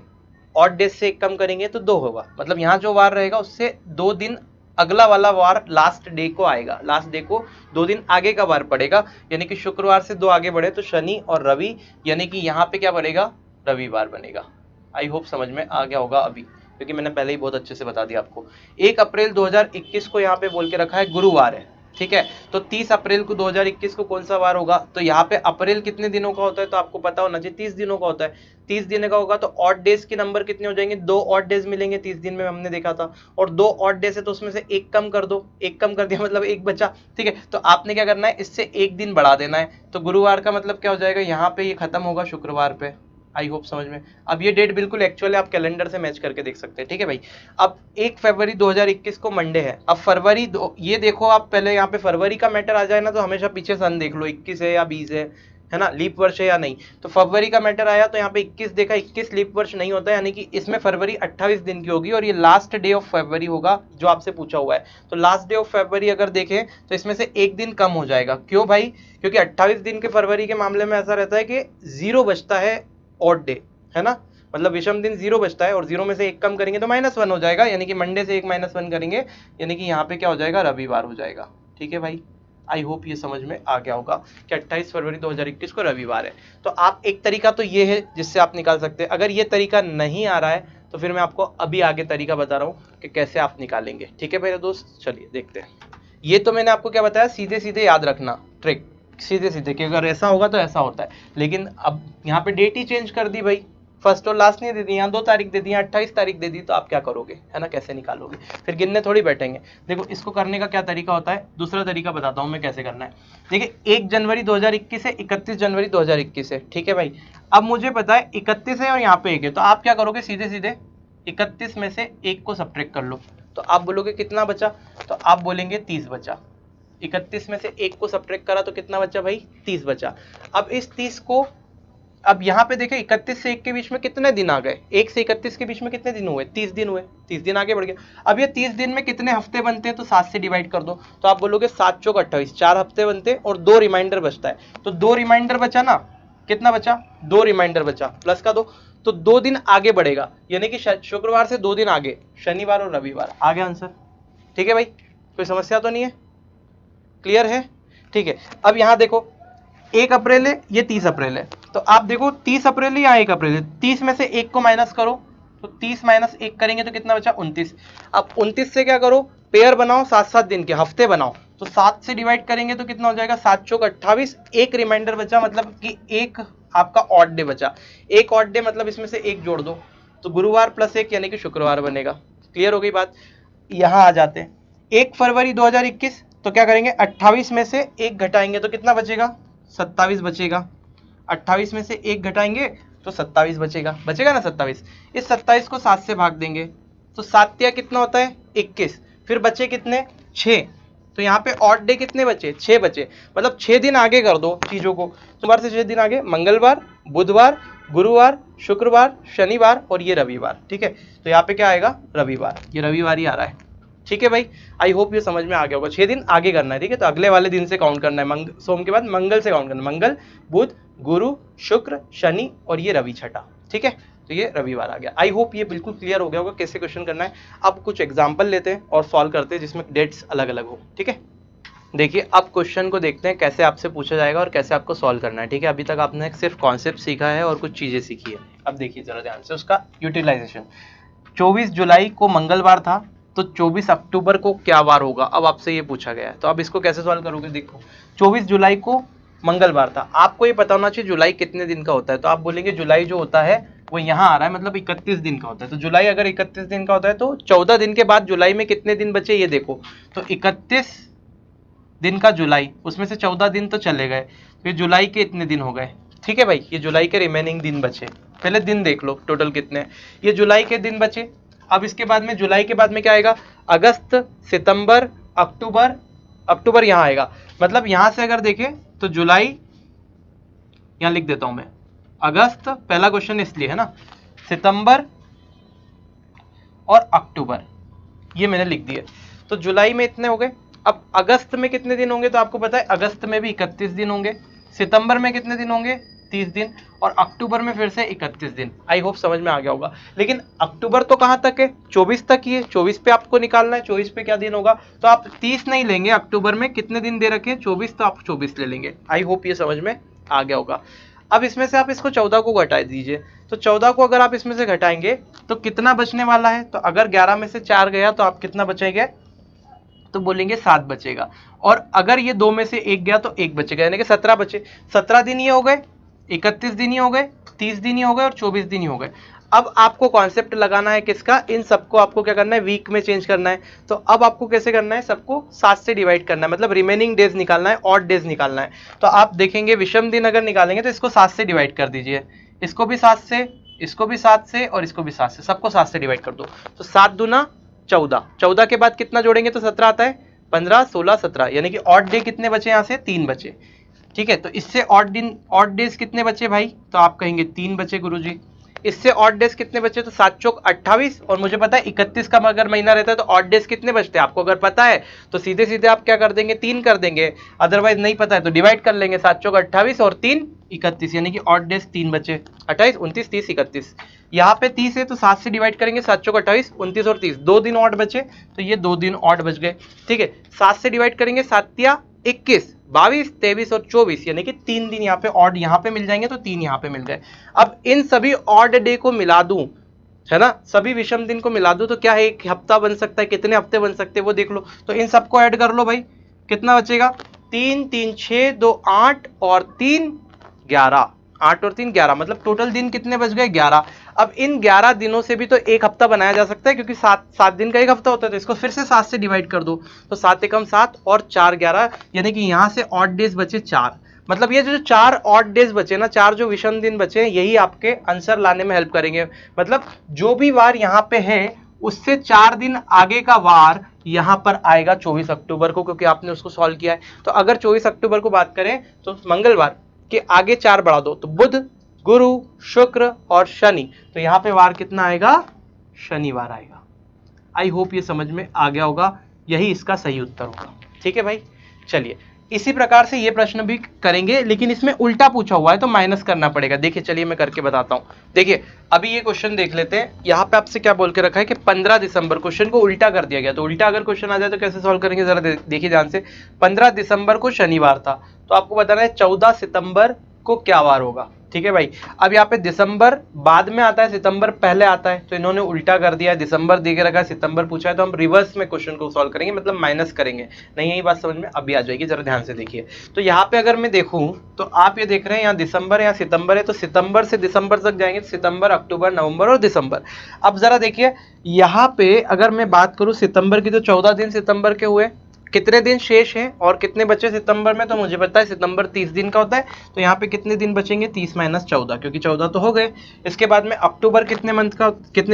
ऑड डेज से 1 कम करेंगे तो 2 होगा। मतलब यहाँ जो वार रहेगा उससे 2 दिन अगला वाला वार लास्ट डे को आएगा, लास्ट डे को 2 दिन आगे का वार पड़ेगा, यानी कि शुक्रवार से 2 आगे बढ़े तो शनि और रवि, यानी कि यहाँ पे क्या बनेगा, रविवार बनेगा। आई होप समझ में आ गया होगा अभी, क्योंकि मैंने पहले ही बहुत अच्छे से बता दिया आपको। 1 अप्रैल 2021 को यहाँ पे बोल के रखा है गुरुवार है, ठीक है। तो 30 अप्रैल को 2021 को कौन सा वार होगा, तो यहाँ पे अप्रैल कितने दिनों का होता है, तो आपको पता होना चाहिए 30 दिनों का होता है। 30 दिन का होगा तो ऑड डेज के नंबर कितने हो जाएंगे, 2 ऑड डेज मिलेंगे 30 दिन में, हमने देखा था। और 2 ऑड डेज है तो उसमें से 1 कम कर दो, 1 कम कर दिया मतलब 1 बचा, ठीक है। तो आपने क्या करना है, इससे 1 दिन बढ़ा देना है, तो गुरुवार का मतलब क्या हो जाएगा, यहाँ पे ये खत्म होगा शुक्रवार पे। आई होप समझ में। अब ये डेट बिल्कुल एक्चुअली आप कैलेंडर से मैच करके देख सकते हैं, ठीक है भाई। अब 1 फरवरी 2021 को मंडे है। अब फरवरी ये देखो आप, पहले यहाँ पे फरवरी का मैटर आ जाए ना तो हमेशा पीछे सन देख लो, 21 है या 20 है ना, लीप वर्ष है या नहीं। तो फरवरी का मैटर आया तो यहाँ पे 21 देखा, 21 लीप वर्ष नहीं होता है, यानी कि इसमें फरवरी 28 दिन की होगी, और ये लास्ट डे ऑफ फरवरी होगा जो आपसे पूछा हुआ है। तो लास्ट डे ऑफ फरवरी अगर देखें तो इसमें से 1 दिन कम हो जाएगा। क्यों भाई, क्योंकि 28 दिन के फरवरी के मामले में ऐसा रहता है कि 0 बचता है ऑड डे, है ना, मतलब विषम दिन 0 बचता है, और 0 में से 1 कम करेंगे तो -1 हो जाएगा, यानी कि मंडे से 1 -1 करेंगे, यानी कि यहाँ पे क्या हो जाएगा, रविवार हो जाएगा। ठीक है भाई, आई होप ये समझ में आ गया होगा कि 28 फरवरी 2021 को रविवार है। तो आप एक तरीका तो ये है जिससे आप निकाल सकते हैं। अगर ये तरीका नहीं आ रहा है तो फिर मैं आपको अभी आगे तरीका बता रहा हूँ कि कैसे आप निकालेंगे। ठीक है मेरे दोस्त, चलिए देखते हैं। ये तो मैंने आपको क्या बताया, सीधे सीधे याद रखना ट्रिक, सीधे सीधे कि अगर ऐसा होगा तो ऐसा होता है। लेकिन अब यहाँ पे डेट ही चेंज कर दी भाई, फर्स्ट और लास्ट नहीं दे दी, यहाँ 2 तारीख दे दी, 28 तारीख दे दी, तो आप क्या करोगे, है ना, कैसे निकालोगे, फिर गिनने थोड़ी बैठेंगे। देखो इसको करने का क्या तरीका होता है, दूसरा तरीका बताता हूँ मैं कैसे करना है। देखिए 1 जनवरी 2021 से 31 जनवरी 2021 है, ठीक है भाई। अब मुझे पता है 31 है और यहाँ पे 1 है, तो आप क्या करोगे, सीधे सीधे 31 में से 1 को सब्ट्रैक्ट कर लो, तो आप बोलोगे कितना बचा, तो आप बोलेंगे 30 बचा। 31 में से 1 को सब्ट्रैक्ट करा तो कितना बचा भाई, 30 बचा। अब इस 30 को, अब यहाँ पे देखें 31 से 1 के बीच में कितने दिन आ गए, 1 से 31 के बीच में कितने दिन हुए, 30 दिन हुए, 30 दिन आगे बढ़ गया। अब ये 30 दिन में कितने हफ्ते बनते हैं, तो 7 से डिवाइड कर दो, तो आप बोलोगे 7 चौक 28, 4 हफ्ते बनते हैं और 2 रिमाइंडर बचता है, तो 2 रिमाइंडर बचा ना, कितना बचा, 2 रिमाइंडर बचा, प्लस का 2, तो 2 दिन आगे बढ़ेगा, यानी कि शुक्रवार से 2 दिन आगे, शनिवार और रविवार। आ गया आंसर, ठीक है भाई, कोई समस्या तो नहीं है, क्लियर है, ठीक है। अब यहाँ देखो 1 अप्रैल है, ये 30 अप्रैल है, तो आप देखो 30 अप्रैल है या 1 अप्रैल है, 30 में से 1 को माइनस करो, तो 30 माइनस 1 करेंगे तो कितना बचा, 29। अब 29 से क्या करो, पेयर बनाओ, 7-7 दिन के हफ्ते बनाओ, तो 7 से डिवाइड करेंगे तो कितना हो जाएगा, 7 चौक 28, 1 रिमाइंडर बचा, मतलब कि 1 आपका ऑड डे बचा, 1 ऑड डे मतलब इसमें से 1 जोड़ दो, तो गुरुवार प्लस 1 यानी कि शुक्रवार बनेगा। क्लियर हो गई बात। यहाँ आ जाते हैं 1 फरवरी 2021, तो क्या करेंगे, 28 में से 1 घटाएंगे तो कितना बचेगा, 27 बचेगा। 28 में से 1 घटाएंगे तो 27 बचेगा, बचेगा ना 27। इस 27 को 7 से भाग देंगे, तो 7 या कितना होता है, 21, फिर बचे कितने, 6, तो यहाँ पे ऑड डे कितने बचे, 6 बचे, मतलब 6 दिन आगे कर दो चीजों को, सोमवार से 6 दिन आगे, मंगलवार, बुधवार, गुरुवार, शुक्रवार, शनिवार और ये रविवार, ठीक है। तो यहाँ पे क्या आएगा, रविवार, ये रविवार ही आ रहा है, ठीक है भाई। आई होप ये समझ में आ गया होगा, 6 दिन आगे करना है, ठीक है, तो अगले वाले दिन से काउंट करना है, सोम के बाद मंगल से काउंट करना है, मंगल, बुध, गुरु, शुक्र, शनि और ये रवि छठा, ठीक है, तो ये रविवार आ गया। आई होप ये बिल्कुल क्लियर हो गया होगा कैसे क्वेश्चन करना है। अब कुछ एग्जाम्पल लेते हैं और सॉल्व करते हैं जिसमें डेट्स अलग अलग हो, ठीक है। देखिए अब क्वेश्चन को देखते हैं कैसे आपसे पूछा जाएगा और कैसे आपको सॉल्व करना है, ठीक है। अभी तक आपने सिर्फ कॉन्सेप्ट सीखा है और कुछ चीजें सीखी है। अब देखिए जरा ध्यान से उसका यूटिलाइजेशन। 24 जुलाई को मंगलवार था, तो 24 अक्टूबर को क्या वार होगा, अब आपसे ये पूछा गया है, तो अब इसको कैसे सॉल्व करोगे। देखो 24 जुलाई को मंगलवार था, आपको ये पता होना चाहिए जुलाई कितने दिन का होता है, तो आप बोलेंगे जुलाई जो होता है वो यहाँ आ रहा है, मतलब 31 दिन का होता है, तो जुलाई अगर 31 दिन का होता है तो 14 दिन के बाद जुलाई में कितने दिन बचे ये देखो, तो 31 दिन का जुलाई, उसमें से 14 दिन तो चले गए, तो ये जुलाई के इतने दिन हो गए, ठीक है भाई, ये जुलाई के रिमेनिंग दिन बचे, पहले दिन देख लो टोटल कितने हैं, ये जुलाई के दिन बचे। अब इसके बाद में जुलाई के बाद में क्या आएगा, अगस्त, सितंबर, अक्टूबर, अक्टूबर यहाँ आएगा, मतलब यहाँ से अगर देखें तो जुलाई, यहाँ लिख देता हूं मैं, अगस्त पहला क्वेश्चन इसलिए है ना, सितंबर और अक्टूबर ये मैंने लिख दिए, तो जुलाई में इतने हो गए। अब अगस्त में कितने दिन होंगे, तो आपको पता है अगस्त में भी 31 दिन होंगे, सितंबर में कितने दिन होंगे, 30 दिन, और अक्टूबर में फिर से 31 दिन। आई होप समझ में आ गया होगा। लेकिन अक्टूबर तो कहाँ तक है, 24 तक ही है, 24 पे आपको निकालना है, 24 पे क्या दिन होगा, तो आप 30 नहीं लेंगे, अक्टूबर में कितने दिन दे रखे 24, तो आप 24 ले लेंगे। आई होप ये समझ में आ गया होगा। अब इसमें से आप इसको 14 को घटा दीजिए, तो 14 को अगर आप इसमें से घटाएंगे तो कितना बचने वाला है, तो अगर 11 में से 4 गया तो आप कितना बचेंगे, तो बोलेंगे 7 बचेगा, और अगर ये 2 में से 1 गया तो 1 बचेगा, यानी कि 17 बचे। 17 दिन ये हो गए, 31 दिन ही हो गए, 30 दिन ही हो गए और 24 दिन ही हो गए। अब आपको कॉन्सेप्ट लगाना है किसका, इन सबको आपको क्या करना है, वीक में चेंज करना है। तो अब आपको कैसे करना है, सबको 7 से डिवाइड करना है, मतलब रिमेनिंग डेज निकालना है, ऑड डेज निकालना है। तो आप देखेंगे विषम दिन अगर निकालेंगे तो इसको 7 से डिवाइड कर दीजिए, इसको भी 7 से, इसको भी 7 से और इसको भी 7 से, सबको 7 से डिवाइड कर दो, तो 7 दूना 14, 14 के बाद कितना जोड़ेंगे तो 17 आता है, 15, 16, 17, यानी कि ऑड डे कितने बचे, यहाँ से 3 बचे, ठीक है। तो इससे ऑड डेज कितने बचे भाई, तो आप कहेंगे 3 बचे गुरुजी। इससे ऑड डेज कितने बचे, तो 7 चौक 28, और मुझे पता है 31 का अगर महीना रहता है तो ऑड डेज कितने बचते हैं, आपको अगर पता है तो सीधे सीधे आप क्या कर देंगे, 3 कर देंगे, अदरवाइज नहीं पता है तो डिवाइड कर लेंगे, 7 चौक 28 और 3 31, यानी कि ऑड डेज 3 बचे, 28, 29, 30, 31। यहाँ पे 30 है तो 7 से डिवाइड करेंगे, 7 चौक 28, 29 और 30, 2 दिन ऑड बचे, तो ये 2 दिन ऑड बच गए, ठीक है। 7 से डिवाइड करेंगे, 7 या 21, 22, 23 और 24, यानी कि 3 दिन यहाँ पे ऑड यहाँ पे मिल जाएंगे तो 3 यहाँ पे मिल गए। अब इन सभी ऑड डे को मिला दूं, है ना, सभी विषम दिन को मिला दूं तो क्या है, एक हफ्ता बन सकता है, कितने हफ्ते बन सकते हैं वो देख लो। तो इन सबको ऐड कर लो भाई, कितना बचेगा, 3 3 6 2 8 और 3 11, 8 और 3 11, मतलब टोटल दिन कितने बच गए, 11। अब इन 11 दिनों से भी तो एक हफ्ता बनाया जा सकता है, क्योंकि 7 दिन का एक हफ्ता होता है, तो इसको फिर से 7 से डिवाइड कर दो, तो 7 एकम 7 और 4 11, यानी कि यहाँ से ऑड डेज बचे 4। मतलब ये जो 4 ऑड डेज बचे ना, 4 जो विषम दिन बचे, यही आपके आंसर लाने में हेल्प करेंगे। मतलब जो भी वार यहाँ पे है उससे 4 दिन आगे का वार यहाँ पर आएगा 24 अक्टूबर को, क्योंकि आपने उसको सॉल्व किया है। तो अगर 24 अक्टूबर को बात करें तो मंगलवार के आगे 4 बढ़ा दो, तो बुध, गुरु, शुक्र और शनि, तो यहाँ पे वार कितना आएगा, शनिवार आएगा। आई होप ये समझ में आ गया होगा, यही इसका सही उत्तर होगा। ठीक है भाई, चलिए इसी प्रकार से ये प्रश्न भी करेंगे, लेकिन इसमें उल्टा पूछा हुआ है तो माइनस करना पड़ेगा। देखिए चलिए मैं करके बताता हूं। देखिए अभी ये क्वेश्चन देख लेते हैं, यहाँ पे आपसे क्या बोल के रखा है कि 15 दिसंबर, क्वेश्चन को उल्टा कर दिया गया। तो उल्टा अगर क्वेश्चन आ जाए तो कैसे सॉल्व करेंगे, जरा देखिए ध्यान से। 15 दिसंबर को शनिवार था, तो आपको बताना है 14 सितंबर को क्या वार होगा। ठीक है भाई, अब यहाँ पे दिसंबर बाद में आता है, सितंबर पहले आता है, तो इन्होंने उल्टा कर दिया है, दिसंबर दे के रखा है, सितंबर पूछा है, तो हम रिवर्स में क्वेश्चन को सॉल्व करेंगे, मतलब माइनस करेंगे। नहीं, यही बात समझ में अभी आ जाएगी, जरा ध्यान से देखिए। तो यहाँ पे अगर मैं देखूं तो आप ये देख रहे हैं यहाँ दिसंबर या सितंबर है, तो सितंबर से दिसंबर तक जाएंगे, सितंबर, अक्टूबर, नवंबर और दिसंबर। अब जरा देखिए यहाँ पे अगर मैं बात करूं सितंबर की, तो 14 दिन सितंबर के हुए, कितने दिन शेष हैं और कितने बचे सितंबर में, तो मुझे पता है सितंबर 30 दिन का होता है, तो यहाँ पे कितने दिन बचेंगे, 30 माइनस 14, क्योंकि 14 तो हो गए। इसके बाद में अक्टूबर कितने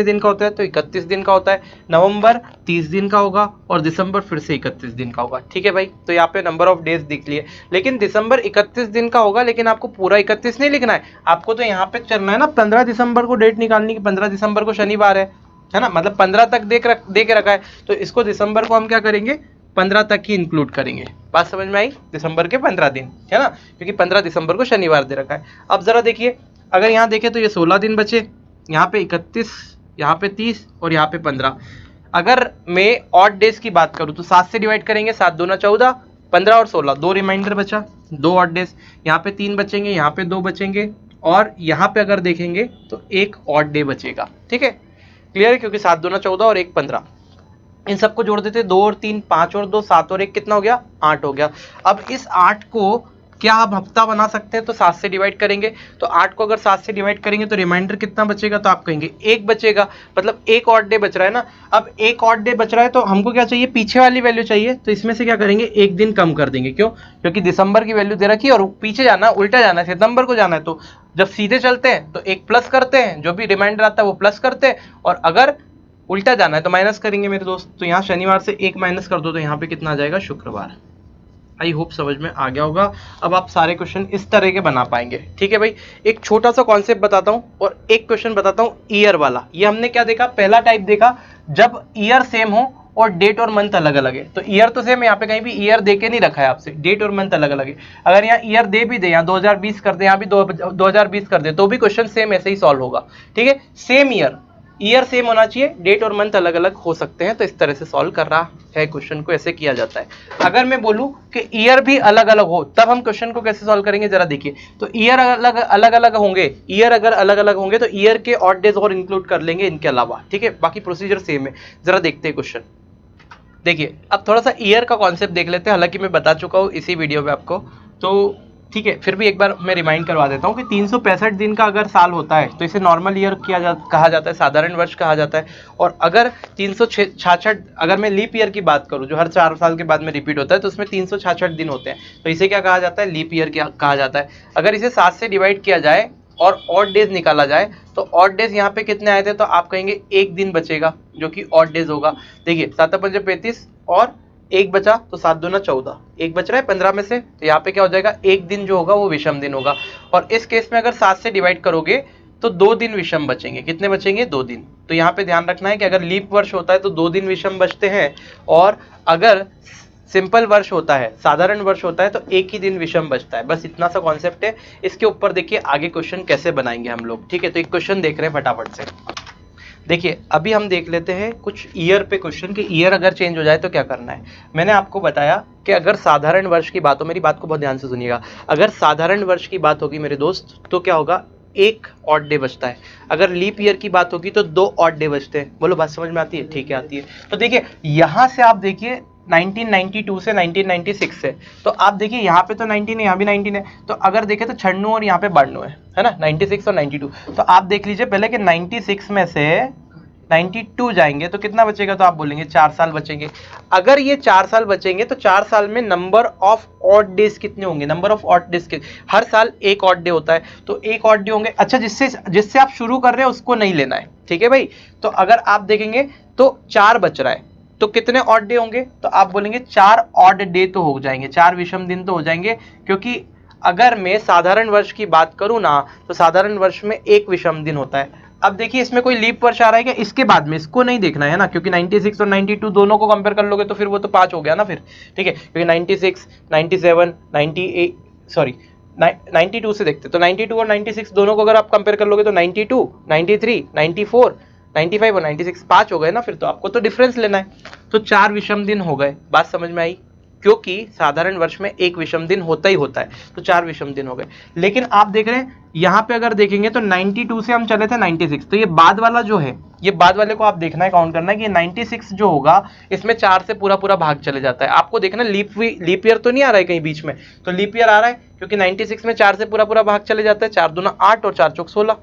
दिन का होता है, तो 31 दिन का होता है, नवंबर 30 दिन का होगा और दिसंबर फिर से 31 दिन का होगा। ठीक है भाई, तो यहाँ पे नंबर ऑफ डेज दिख लिए, लेकिन दिसंबर 31 दिन का होगा, लेकिन आपको पूरा 31 नहीं लिखना है, आपको तो यहाँ पे चलना है ना 15 दिसंबर को डेट निकालनी की, 15 दिसंबर को शनिवार है ना, मतलब 15 तक दे के रखा है, तो इसको दिसंबर को हम क्या करेंगे, 15 तक ही इंक्लूड करेंगे। बात समझ में आई, दिसंबर के 15 दिन, है ना, क्योंकि 15 दिसंबर को शनिवार दे रखा है। अब जरा देखिए, अगर यहाँ देखें तो ये 16 दिन बचे, यहाँ पे 31, यहाँ पे 30 और यहाँ पे 15। अगर मैं ऑड डेज की बात करूँ तो 7 से डिवाइड करेंगे, 7 दूना 14, 15 और 16, 2 रिमाइंडर बचा, 2 ऑड डेज, यहाँ पे 3 बचेंगे, यहाँ पे 2 बचेंगे, और यहाँ पे अगर देखेंगे तो 1 ऑड डे बचेगा। ठीक है, क्लियर है, क्योंकि 7 दूना 14 और 1 15, इन सबको जोड़ देते, 2 और 3 5 और 2 7 और 1 कितना हो गया, 8 हो गया। अब इस 8 को क्या आप हफ्ता बना सकते हैं, तो 7 से डिवाइड करेंगे, तो 8 को अगर 7 से डिवाइड करेंगे तो रिमाइंडर कितना बचेगा, तो आप कहेंगे 1 बचेगा, मतलब 1 ऑड डे बच रहा है ना। अब 1 ऑड डे बच रहा है तो हमको क्या चाहिए, पीछे वाली वैल्यू चाहिए, तो इसमें से क्या करेंगे, 1 दिन कम कर देंगे। क्यों, क्योंकि दिसंबर की वैल्यू दे रखी है और पीछे जाना, उल्टा जाना है, सितंबर को जाना है, तो जब सीधे चलते हैं तो 1 प्लस करते हैं, जो भी रिमाइंडर आता है वो प्लस करते हैं, और अगर उल्टा जाना है तो माइनस करेंगे मेरे दोस्त। तो यहाँ शनिवार से 1 माइनस कर दो, तो यहाँ पे कितना आ जाएगा, शुक्रवार। आई होप समझ में आ गया होगा। अब आप सारे क्वेश्चन इस तरह के बना पाएंगे। ठीक है भाई, एक छोटा सा कॉन्सेप्ट बताता हूँ और एक क्वेश्चन बताता हूँ ईयर वाला। ये हमने क्या देखा, पहला टाइप देखा जब ईयर सेम हो और डेट और मंथ अलग अलग है। तो ईयर तो सेम है, यहाँ पे कहीं भी ईयर दे के नहीं रखा है आपसे, डेट और मंथ अलग अलग है। अगर यहाँ ईयर दे भी दे, यहाँ 2020 कर दे, यहाँ भी 2020 कर दे, तो भी क्वेश्चन सेम ऐसे ही सॉल्व होगा। ठीक है, सेम ईयर सेम होना चाहिए, डेट और मंथ अलग अलग हो सकते हैं, तो इस तरह से सॉल्व कर रहा है क्वेश्चन को, ऐसे किया जाता है। अगर मैं बोलूं कि ईयर भी अलग अलग हो, तब हम क्वेश्चन को कैसे सॉल्व करेंगे, जरा देखिए। तो ईयर अलग अलग होंगे, ईयर अगर अलग अलग होंगे तो ईयर के ऑड डेज और इंक्लूड कर लेंगे इनके अलावा। ठीक है, बाकी प्रोसीजर सेम है। जरा देखते हैं क्वेश्चन। देखिए अब थोड़ा सा ईयर का कॉन्सेप्ट देख लेते हैं, हालांकि मैं बता चुका हूँ इसी वीडियो में आपको, तो ठीक है, फिर भी एक बार मैं रिमाइंड करवा देता हूँ कि 365 दिन का अगर साल होता है तो इसे नॉर्मल ईयर कहा जाता है, साधारण वर्ष कहा जाता है। और अगर 366, अगर मैं लीप ईयर की बात करूँ, जो हर 4 साल के बाद में रिपीट होता है, तो उसमें 366 दिन होते हैं, तो इसे क्या कहा जाता है, लीप ईयर कहा जाता है। अगर इसे 7 से डिवाइड किया जाए और ऑड डेज निकाला जाए, तो ऑड डेज यहाँ पे कितने आए थे, तो आप कहेंगे 1 दिन बचेगा जो कि ऑड डेज होगा। देखिए 7 5 35 और 1 बचा, तो 7 दूना 14, 1 बच रहा है 15 में से, तो यहाँ पे क्या हो जाएगा, 1 दिन जो होगा वो विषम दिन होगा। और इस केस में अगर 7 से डिवाइड करोगे तो 2 दिन विषम बचेंगे। कितने बचेंगे, 2 दिन। तो यहाँ पे ध्यान रखना है कि अगर लीप वर्ष होता है तो 2 दिन विषम बचते हैं, और अगर सिंपल वर्ष होता है, साधारण वर्ष होता है, तो 1 ही दिन विषम बचता है। बस इतना सा कॉन्सेप्ट है। इसके ऊपर देखिए आगे क्वेश्चन कैसे बनाएंगे हम लोग। ठीक है, तो एक क्वेश्चन देख रहे हैं फटाफट से। देखिए अभी हम देख लेते हैं कुछ ईयर पे क्वेश्चन कि ईयर अगर चेंज हो जाए तो क्या करना है। मैंने आपको बताया कि अगर साधारण वर्ष की बात हो, मेरी बात को बहुत ध्यान से सुनिएगा, अगर साधारण वर्ष की बात होगी मेरे दोस्त तो क्या होगा, एक ऑड डे बचता है। अगर लीप ईयर की बात होगी तो 2 ऑड डे बचते हैं। बोलो बात समझ में आती है? ठीक है आती है। तो देखिए यहां से आप देखिए 1992 से 1996 से, तो आप देखिए यहाँ पे तो 19 है, यहाँ भी 19 है, तो अगर देखें तो 96 और यहाँ पे 92 है ना, 96 और 92। तो आप देख लीजिए पहले कि 96 में से 92 जाएंगे तो कितना बचेगा, तो आप बोलेंगे 4 साल बचेंगे। अगर ये 4 साल बचेंगे तो 4 साल में नंबर ऑफ ऑड डेज कितने होंगे, नंबर ऑफ ऑड डेज के, हर साल एक ऑड डे होता है तो एक ऑड डे होंगे। अच्छा जिससे जिससे आप शुरू कर रहे हैं उसको नहीं लेना है, ठीक है भाई। तो अगर आप देखेंगे तो 4 बच रहा है तो कितने ऑड डे होंगे, तो आप बोलेंगे 4 ऑड डे तो हो जाएंगे, 4 विषम दिन तो हो जाएंगे। क्योंकि अगर मैं साधारण वर्ष की बात करूं ना तो साधारण वर्ष में एक विषम दिन होता है। अब देखिए इसमें कोई लीप वर्ष आ रहा है क्या, इसके बाद में इसको नहीं देखना है ना, क्योंकि 96 और 92 दोनों को कंपेयर कर लोगे तो फिर वो तो 5 हो गया ना फिर, ठीक है। क्योंकि 96, 97, 98 सॉरी 92 से देखते तो 92 और 96 दोनों को अगर आप कंपेयर कर लोगे तो 92, 93, 94, 95 और 96 5 हो गए ना फिर, तो आपको तो डिफरेंस लेना है। तो 4 विषम दिन हो गए, बात समझ में आई। क्योंकि साधारण वर्ष में एक विषम दिन होता ही होता है तो 4 विषम दिन हो गए। लेकिन आप देख रहे हैं यहां पे अगर देखेंगे तो 92 से हम चले थे 96, तो ये बाद वाला जो है, ये बाद वाले को आप देखना है, काउंट करना है कि 96 जो होगा इसमें 4 से पूरा पूरा भाग चले जाता है। आपको देखना लीप ईयर तो नहीं आ रहा है कहीं बीच में, तो लीप ईयर आ रहा है क्योंकि 96 में 4 से पूरा पूरा भाग चले जाता है, 4 दूना 8 और 4 चौक 16,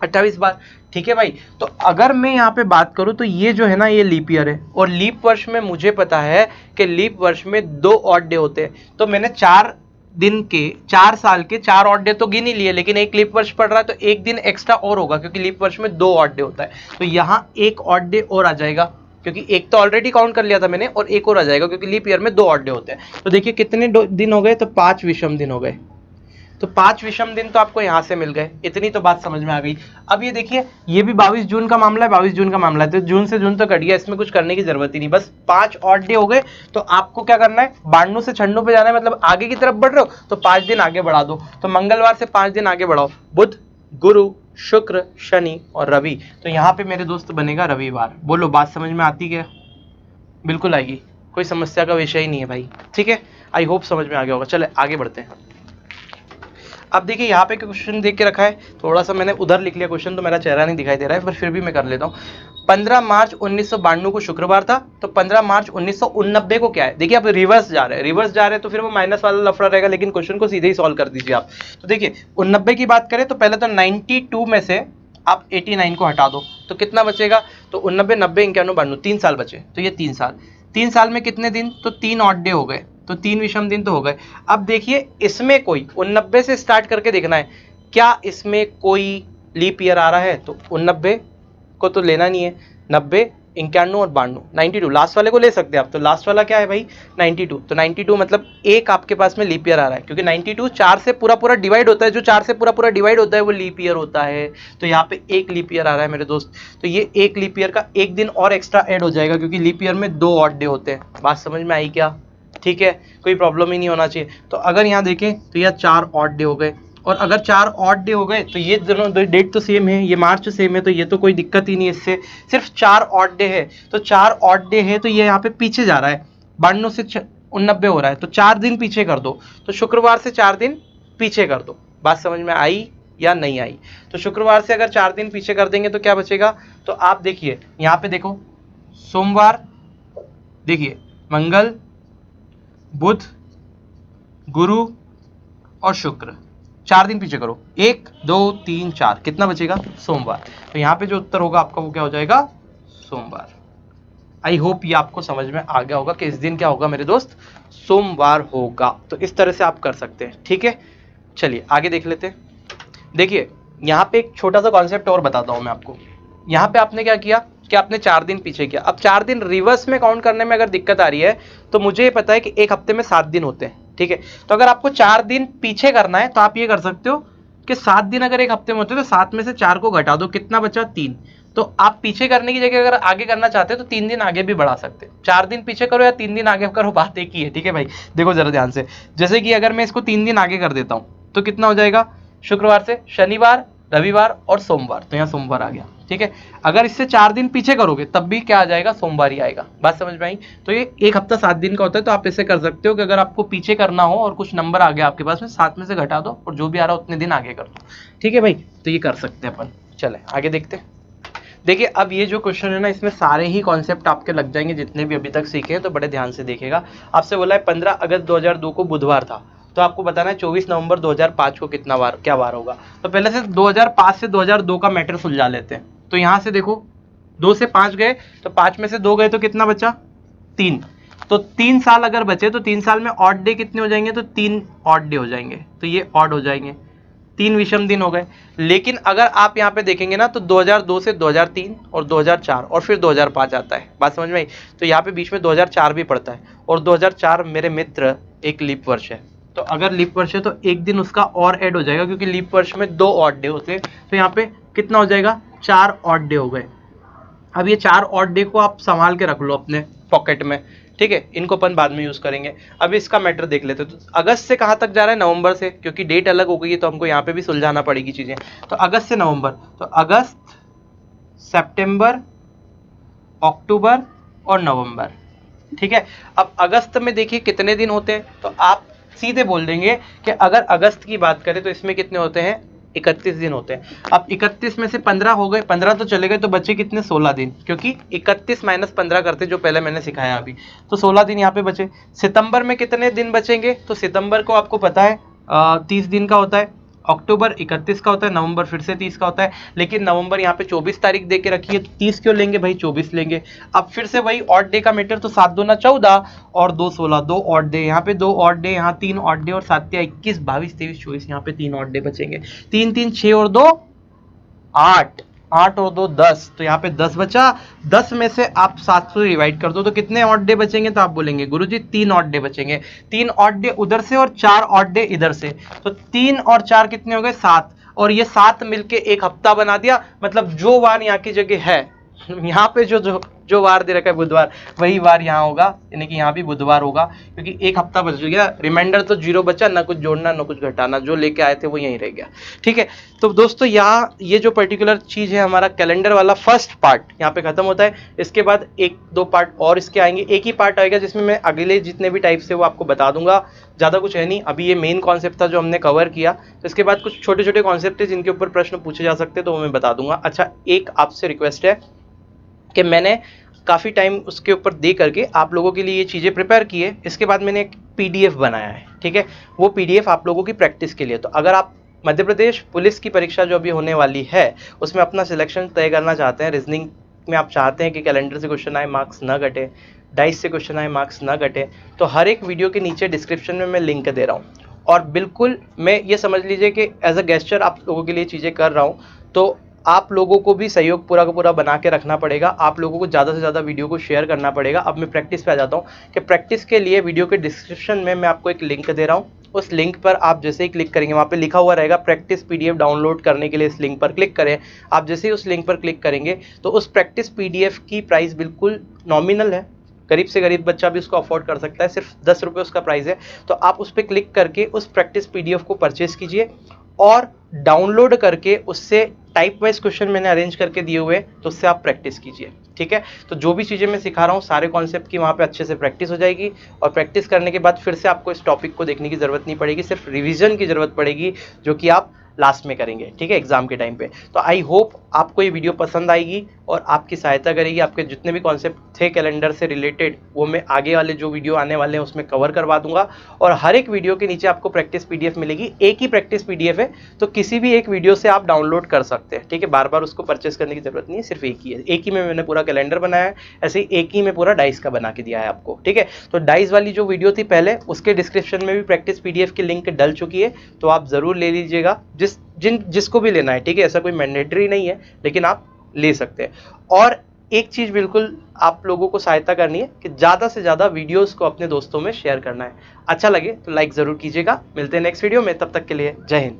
28 बार, ठीक है भाई। तो अगर मैं यहाँ पे बात करूं तो ये जो है ना ये लीप ईयर है, और लीप वर्ष में मुझे पता है कि लीप वर्ष में 2 ऑड डे होते हैं। तो मैंने 4 दिन के 4 साल के 4 ऑड डे तो गिन ही लिए, लेकिन एक लीप वर्ष पड़ रहा है तो एक दिन एक्स्ट्रा और होगा क्योंकि लीप वर्ष में 2 ऑड डे होता है। तो यहाँ एक ऑड डे और आ जाएगा क्योंकि एक तो ऑलरेडी काउंट कर लिया था मैंने, और एक और आ जाएगा क्योंकि लीप ईयर में 2 ऑड डे होते हैं। तो देखिए कितने दिन हो गए, तो 5 विषम दिन हो गए। तो 5 विषम दिन तो आपको यहां से मिल गए, इतनी तो बात समझ में आ गई। अब ये देखिए ये भी 22 जून का मामला है, 22 जून का मामला है, तो जून से जून तो कट गया, इसमें कुछ करने की जरूरत ही नहीं, बस 5 ऑड डे हो गए। तो आपको क्या करना है, 92 से 96 पे जाना है, मतलब आगे की तरफ बढ़ रहे हो तो 5 दिन आगे बढ़ा दो। तो मंगलवार से 5 दिन आगे बढ़ाओ, बुध, गुरु, शुक्र, शनि और रवि। तो यहाँ पे मेरे दोस्त बनेगा रविवार। बोलो बात समझ में आती क्या? बिल्कुल आएगी, कोई समस्या का विषय ही नहीं है भाई, ठीक है। आई होप समझ में आ गया होगा। चले आगे बढ़ते हैं। अब देखिए यहाँ पे क्वेश्चन देख के रखा है, थोड़ा सा मैंने उधर लिख लिया क्वेश्चन तो मेरा चेहरा नहीं दिखाई दे रहा है, पर फिर भी मैं कर लेता हूँ। 15 मार्च 1992 को शुक्रवार था, तो 15 मार्च 1989 को क्या है। देखिए आप रिवर्स जा रहे हैं तो फिर वो माइनस वाला लफड़ा रहेगा, लेकिन क्वेश्चन को सीधे ही सॉल्व कर दीजिए आप। तो देखिए 89 की बात करें तो पहले तो 92 में से आप 89 को हटा दो तो कितना बचेगा, तो 89, 90, 91, 92, 3 साल बचे, तो ये 3 साल में कितने दिन, तो 3 ऑड डे हो गए, तो 3 विषम दिन तो हो गए। अब देखिए इसमें कोई 89 से स्टार्ट करके देखना है क्या इसमें कोई लीप ईयर आ रहा है, तो 89 को तो लेना नहीं है, 90, 91 और 92, 92 लास्ट वाले को ले सकते हैं आप। तो लास्ट वाला क्या है भाई 92, तो 92 मतलब एक आपके पास में लीप ईयर आ रहा है, क्योंकि 92 4 से पूरा पूरा डिवाइड होता है, जो 4 से पूरा पूरा डिवाइड होता है वो लीप ईयर होता है। तो यहाँ पे एक लीप ईयर आ रहा है मेरे दोस्त, तो ये एक लीप ईयर का एक दिन और एक्स्ट्रा ऐड हो जाएगा, क्योंकि लीप ईयर में 2 ऑड डे होते हैं। बात समझ में आई क्या? ठीक है, कोई प्रॉब्लम ही नहीं होना चाहिए। तो अगर यहाँ देखें तो यह 4 ऑड डे हो गए, और अगर 4 ऑड डे हो गए तो ये दोनों डेट तो सेम है, ये मार्च सेम है, तो ये तो कोई दिक्कत ही नहीं है इससे। सिर्फ 4 ऑड डे है, तो 4 ऑड डे है तो ये यहाँ पे पीछे जा रहा है, 92 से 89 हो रहा है, तो 4 दिन पीछे कर दो, तो शुक्रवार से 4 दिन पीछे कर दो। बात समझ में आई या नहीं आई? तो शुक्रवार से अगर 4 दिन पीछे कर देंगे तो क्या बचेगा, तो आप देखिए यहाँ पे देखो, सोमवार, देखिए मंगल, बुध, गुरु और शुक्र, 4 दिन पीछे करो, 1, 2, 3, 4, कितना बचेगा, सोमवार। तो यहाँ पे जो उत्तर होगा आपका वो क्या हो जाएगा, सोमवार। आई होप ये आपको समझ में आ गया होगा कि इस दिन क्या होगा मेरे दोस्त, सोमवार होगा। तो इस तरह से आप कर सकते हैं, ठीक है। चलिए आगे देख लेते हैं। देखिए यहाँ पे एक छोटा सा कॉन्सेप्ट और बताता हूँ मैं आपको। यहाँ पे आपने क्या किया कि आपने 4 दिन पीछे किया। अब 4 दिन रिवर्स में काउंट करने में अगर दिक्कत आ रही है तो मुझे ये पता है कि एक हफ्ते में 7 दिन होते हैं, ठीक है। तो अगर आपको 4 दिन पीछे करना है तो आप ये कर सकते हो कि 7 दिन अगर एक हफ्ते में होते हैं तो 7 में से 4 को घटा दो, कितना बचा, 3। तो आप पीछे करने की जगह अगर आगे करना चाहते हैं तो 3 दिन आगे भी बढ़ा सकते हैं। 4 दिन पीछे करो या 3 दिन आगे करो, बात एक ही है, ठीक है भाई। देखो जरा ध्यान से, जैसे कि अगर मैं इसको 3 दिन आगे कर देता हूँ तो कितना हो जाएगा, शुक्रवार से शनिवार, रविवार और सोमवार, तो यहाँ सोमवार आ गया, ठीक है। अगर इससे 4 दिन पीछे करोगे तब भी क्या आ जाएगा, सोमवार ही आएगा। बात समझ में आई? तो ये एक हफ्ता 7 दिन का होता है। तो आप ऐसे कर सकते हो कि अगर आपको पीछे करना हो और कुछ नंबर आ गया आपके पास में, 7 में से घटा दो और जो भी आ रहा है उतने दिन आगे कर दो, ठीक है भाई। तो ये कर सकते हैं अपन। चले आगे देखते हैं। देखिए अब ये जो क्वेश्चन है ना, इसमें सारे ही कॉन्सेप्ट आपके लग जाएंगे जितने भी अभी तक सीखे हैं, तो बड़े ध्यान से देखिएगा। आपसे बोला है 15 अगस्त 2002 को बुधवार था, तो आपको बताना है 24 नवंबर 2005 को कितना वार, क्या वार होगा। तो पहले से 2005 से 2002 का मैटर सुलझा लेते हैं। तो यहाँ से देखो 2 से 5 गए, तो 5 में से 2 गए तो कितना बचा, 3। तो 3 साल अगर बचे तो 3 साल में ऑड डे कितने हो जाएंगे, तो 3 ऑड डे हो जाएंगे, तो ये ऑड हो जाएंगे, 3 विषम दिन हो गए। लेकिन अगर आप यहाँ पे देखेंगे ना, तो 2002 से 2003 और 2004 और फिर 2005 आता है। बात समझ में आई? तो यहाँ पे बीच में 2004 भी पड़ता है, और 2004 मेरे मित्र एक लीप वर्ष है। तो अगर लीप वर्ष है तो एक दिन उसका और ऐड हो जाएगा, क्योंकि लीप वर्ष में 2 ऑड डे होते हैं। तो यहाँ पे कितना हो जाएगा, 4 ऑड डे हो गए। अब ये 4 ऑड डे को आप संभाल के रख लो अपने पॉकेट में, ठीक है। इनको अपन बाद में यूज करेंगे। अब इसका मैटर देख लेते हैं। तो अगस्त से कहाँ तक जा रहा है, नवंबर से, क्योंकि डेट अलग हो गई है तो हमको यहाँ पे भी सुलझाना पड़ेगी चीजें। तो अगस्त से नवंबर, तो अगस्त, सितंबर, अक्टूबर और नवंबर, ठीक है। अब अगस्त में देखिए कितने दिन होते हैं, तो आप सीधे बोल देंगे कि अगर अगस्त की बात करें तो इसमें कितने होते हैं, 31 दिन होते हैं। अब 31 में से 15 हो गए, 15 तो चले गए, तो बचे कितने, 16 दिन, क्योंकि 31 माइनस 15 करते जो पहले मैंने सिखाया अभी, तो 16 दिन यहाँ पे बचे। सितंबर में कितने दिन बचेंगे, तो सितंबर को आपको पता है 30 दिन का होता है, अक्टूबर 31 का होता है, नवंबर फिर से 30 का होता है। लेकिन नवंबर यहाँ पे 24 तारीख दे के रखी है, तो 30 क्यों लेंगे भाई, 24 लेंगे। अब फिर से वही ऑड डे का मीटर, तो 7 दूना 14 और 2 16, 2 ऑड डे, यहाँ पे 2 ऑड डे, यहाँ 3 ऑड डे, और 7 या 21 22 23 24, यहाँ पे 3 ऑड डे बचेंगे। 3 3 6 और 2 8, 8 और 2 10, तो यहाँ पे 10 बचा। 10 में से आप 7 से डिवाइड कर दो तो कितने ऑड डे बचेंगे, तो आप बोलेंगे गुरुजी 3 ऑड डे बचेंगे। 3 ऑड डे उधर से और 4 ऑड डे इधर से, तो 3 और 4 कितने हो गए, 7, और ये 7 मिलके एक हफ्ता बना दिया। मतलब जो वार यहाँ की जगह है, यहाँ पे जो वार दे रखा है बुधवार, वही वार यहाँ होगा, यानी कि यहाँ भी बुधवार होगा, क्योंकि एक हफ्ता बच गया। रिमाइंडर तो 0 बचा, ना कुछ जोड़ना ना कुछ घटाना, जो लेके आए थे वो यहीं रह गया, ठीक है। तो दोस्तों यहाँ ये जो पर्टिकुलर चीज है, हमारा कैलेंडर वाला फर्स्ट पार्ट यहाँ पे खत्म होता है। इसके बाद 1-2 पार्ट और इसके आएंगे, एक ही पार्ट आएगा जिसमें मैं अगले जितने भी टाइप्स है वो आपको बता दूंगा। ज़्यादा कुछ है नहीं, अभी ये मेन कॉन्सेप्ट था जो हमने कवर किया। तो इसके बाद कुछ छोटे छोटे कॉन्सेप्ट है जिनके ऊपर प्रश्न पूछे जा सकते हैं, तो वो मैं बता दूंगा। अच्छा, एक आपसे रिक्वेस्ट है कि मैंने काफ़ी टाइम उसके ऊपर दे करके आप लोगों के लिए ये चीज़ें प्रिपेयर की है। इसके बाद मैंने एक PDF बनाया है, ठीक है। वो PDF आप लोगों की प्रैक्टिस के लिए। तो अगर आप मध्य प्रदेश पुलिस की परीक्षा जो अभी होने वाली है उसमें अपना सिलेक्शन तय करना चाहते हैं, रीजनिंग में आप चाहते हैं कि कैलेंडर से क्वेश्चन आए, मार्क्स न घटे, डाइस से क्वेश्चन आए, मार्क्स न घटे, तो हर एक वीडियो के नीचे डिस्क्रिप्शन में मैं लिंक दे रहा हूँ। और बिल्कुल मैं ये समझ लीजिए कि एज अ गेस्चर आप लोगों के लिए चीज़ें कर रहा हूँ। तो आप लोगों को भी सहयोग पूरा का पूरा बना के रखना पड़ेगा। आप लोगों को ज़्यादा से ज़्यादा वीडियो को शेयर करना पड़ेगा। अब मैं प्रैक्टिस पे आ जाता हूँ कि प्रैक्टिस के लिए वीडियो के डिस्क्रिप्शन में मैं आपको एक लिंक दे रहा हूँ। उस लिंक पर आप जैसे ही क्लिक करेंगे, वहाँ पे लिखा हुआ रहेगा प्रैक्टिस PDF डाउनलोड करने के लिए इस लिंक पर क्लिक करें। आप जैसे ही उस लिंक पर क्लिक करेंगे तो उस प्रैक्टिस PDF की प्राइस बिल्कुल नॉमिनल है, गरीब से गरीब बच्चा भी उसको अफोर्ड कर सकता है, सिर्फ 10 रुपये उसका प्राइस है। तो आप उस पर क्लिक करके उस प्रैक्टिस PDF को परचेज कीजिए और डाउनलोड करके उससे टाइप वाइज क्वेश्चन मैंने अरेंज करके दिए हुए, तो उससे आप प्रैक्टिस कीजिए, ठीक है। तो जो भी चीज़ें मैं सिखा रहा हूँ सारे कॉन्सेप्ट की वहाँ पे अच्छे से प्रैक्टिस हो जाएगी, और प्रैक्टिस करने के बाद फिर से आपको इस टॉपिक को देखने की ज़रूरत नहीं पड़ेगी, सिर्फ रिवीजन की ज़रूरत पड़ेगी, जो कि आप लास्ट में करेंगे, ठीक है, एग्जाम के टाइम पे। तो आई होप आपको ये वीडियो पसंद आएगी और आपकी सहायता करेगी। आपके जितने भी कॉन्सेप्ट थे कैलेंडर से रिलेटेड वो मैं आगे वाले जो वीडियो आने वाले हैं उसमें कवर करवा दूंगा। और हर एक वीडियो के नीचे आपको प्रैक्टिस PDF मिलेगी। एक ही प्रैक्टिस PDF है, तो किसी भी एक वीडियो से आप डाउनलोड कर सकते हैं, ठीक है। बार बार उसको परचेस करने की जरूरत नहीं है, सिर्फ एक ही है। एक ही में मैंने पूरा कैलेंडर बनाया है, ऐसे ही एक ही में पूरा डाइस का बना के दिया है आपको, ठीक है। तो डाइस वाली जो वीडियो थी पहले, उसके डिस्क्रिप्शन में भी प्रैक्टिस PDF की लिंक डल चुकी है, तो आप जरूर ले लीजिएगा, जिसको भी लेना है, ठीक है। ऐसा कोई मैंडेटरी नहीं है, लेकिन आप ले सकते हैं। और एक चीज बिल्कुल आप लोगों को सहायता करनी है कि ज्यादा से ज्यादा वीडियोस को अपने दोस्तों में शेयर करना है। अच्छा लगे तो लाइक जरूर कीजिएगा। मिलते हैं नेक्स्ट वीडियो में, तब तक के लिए जय हिंद।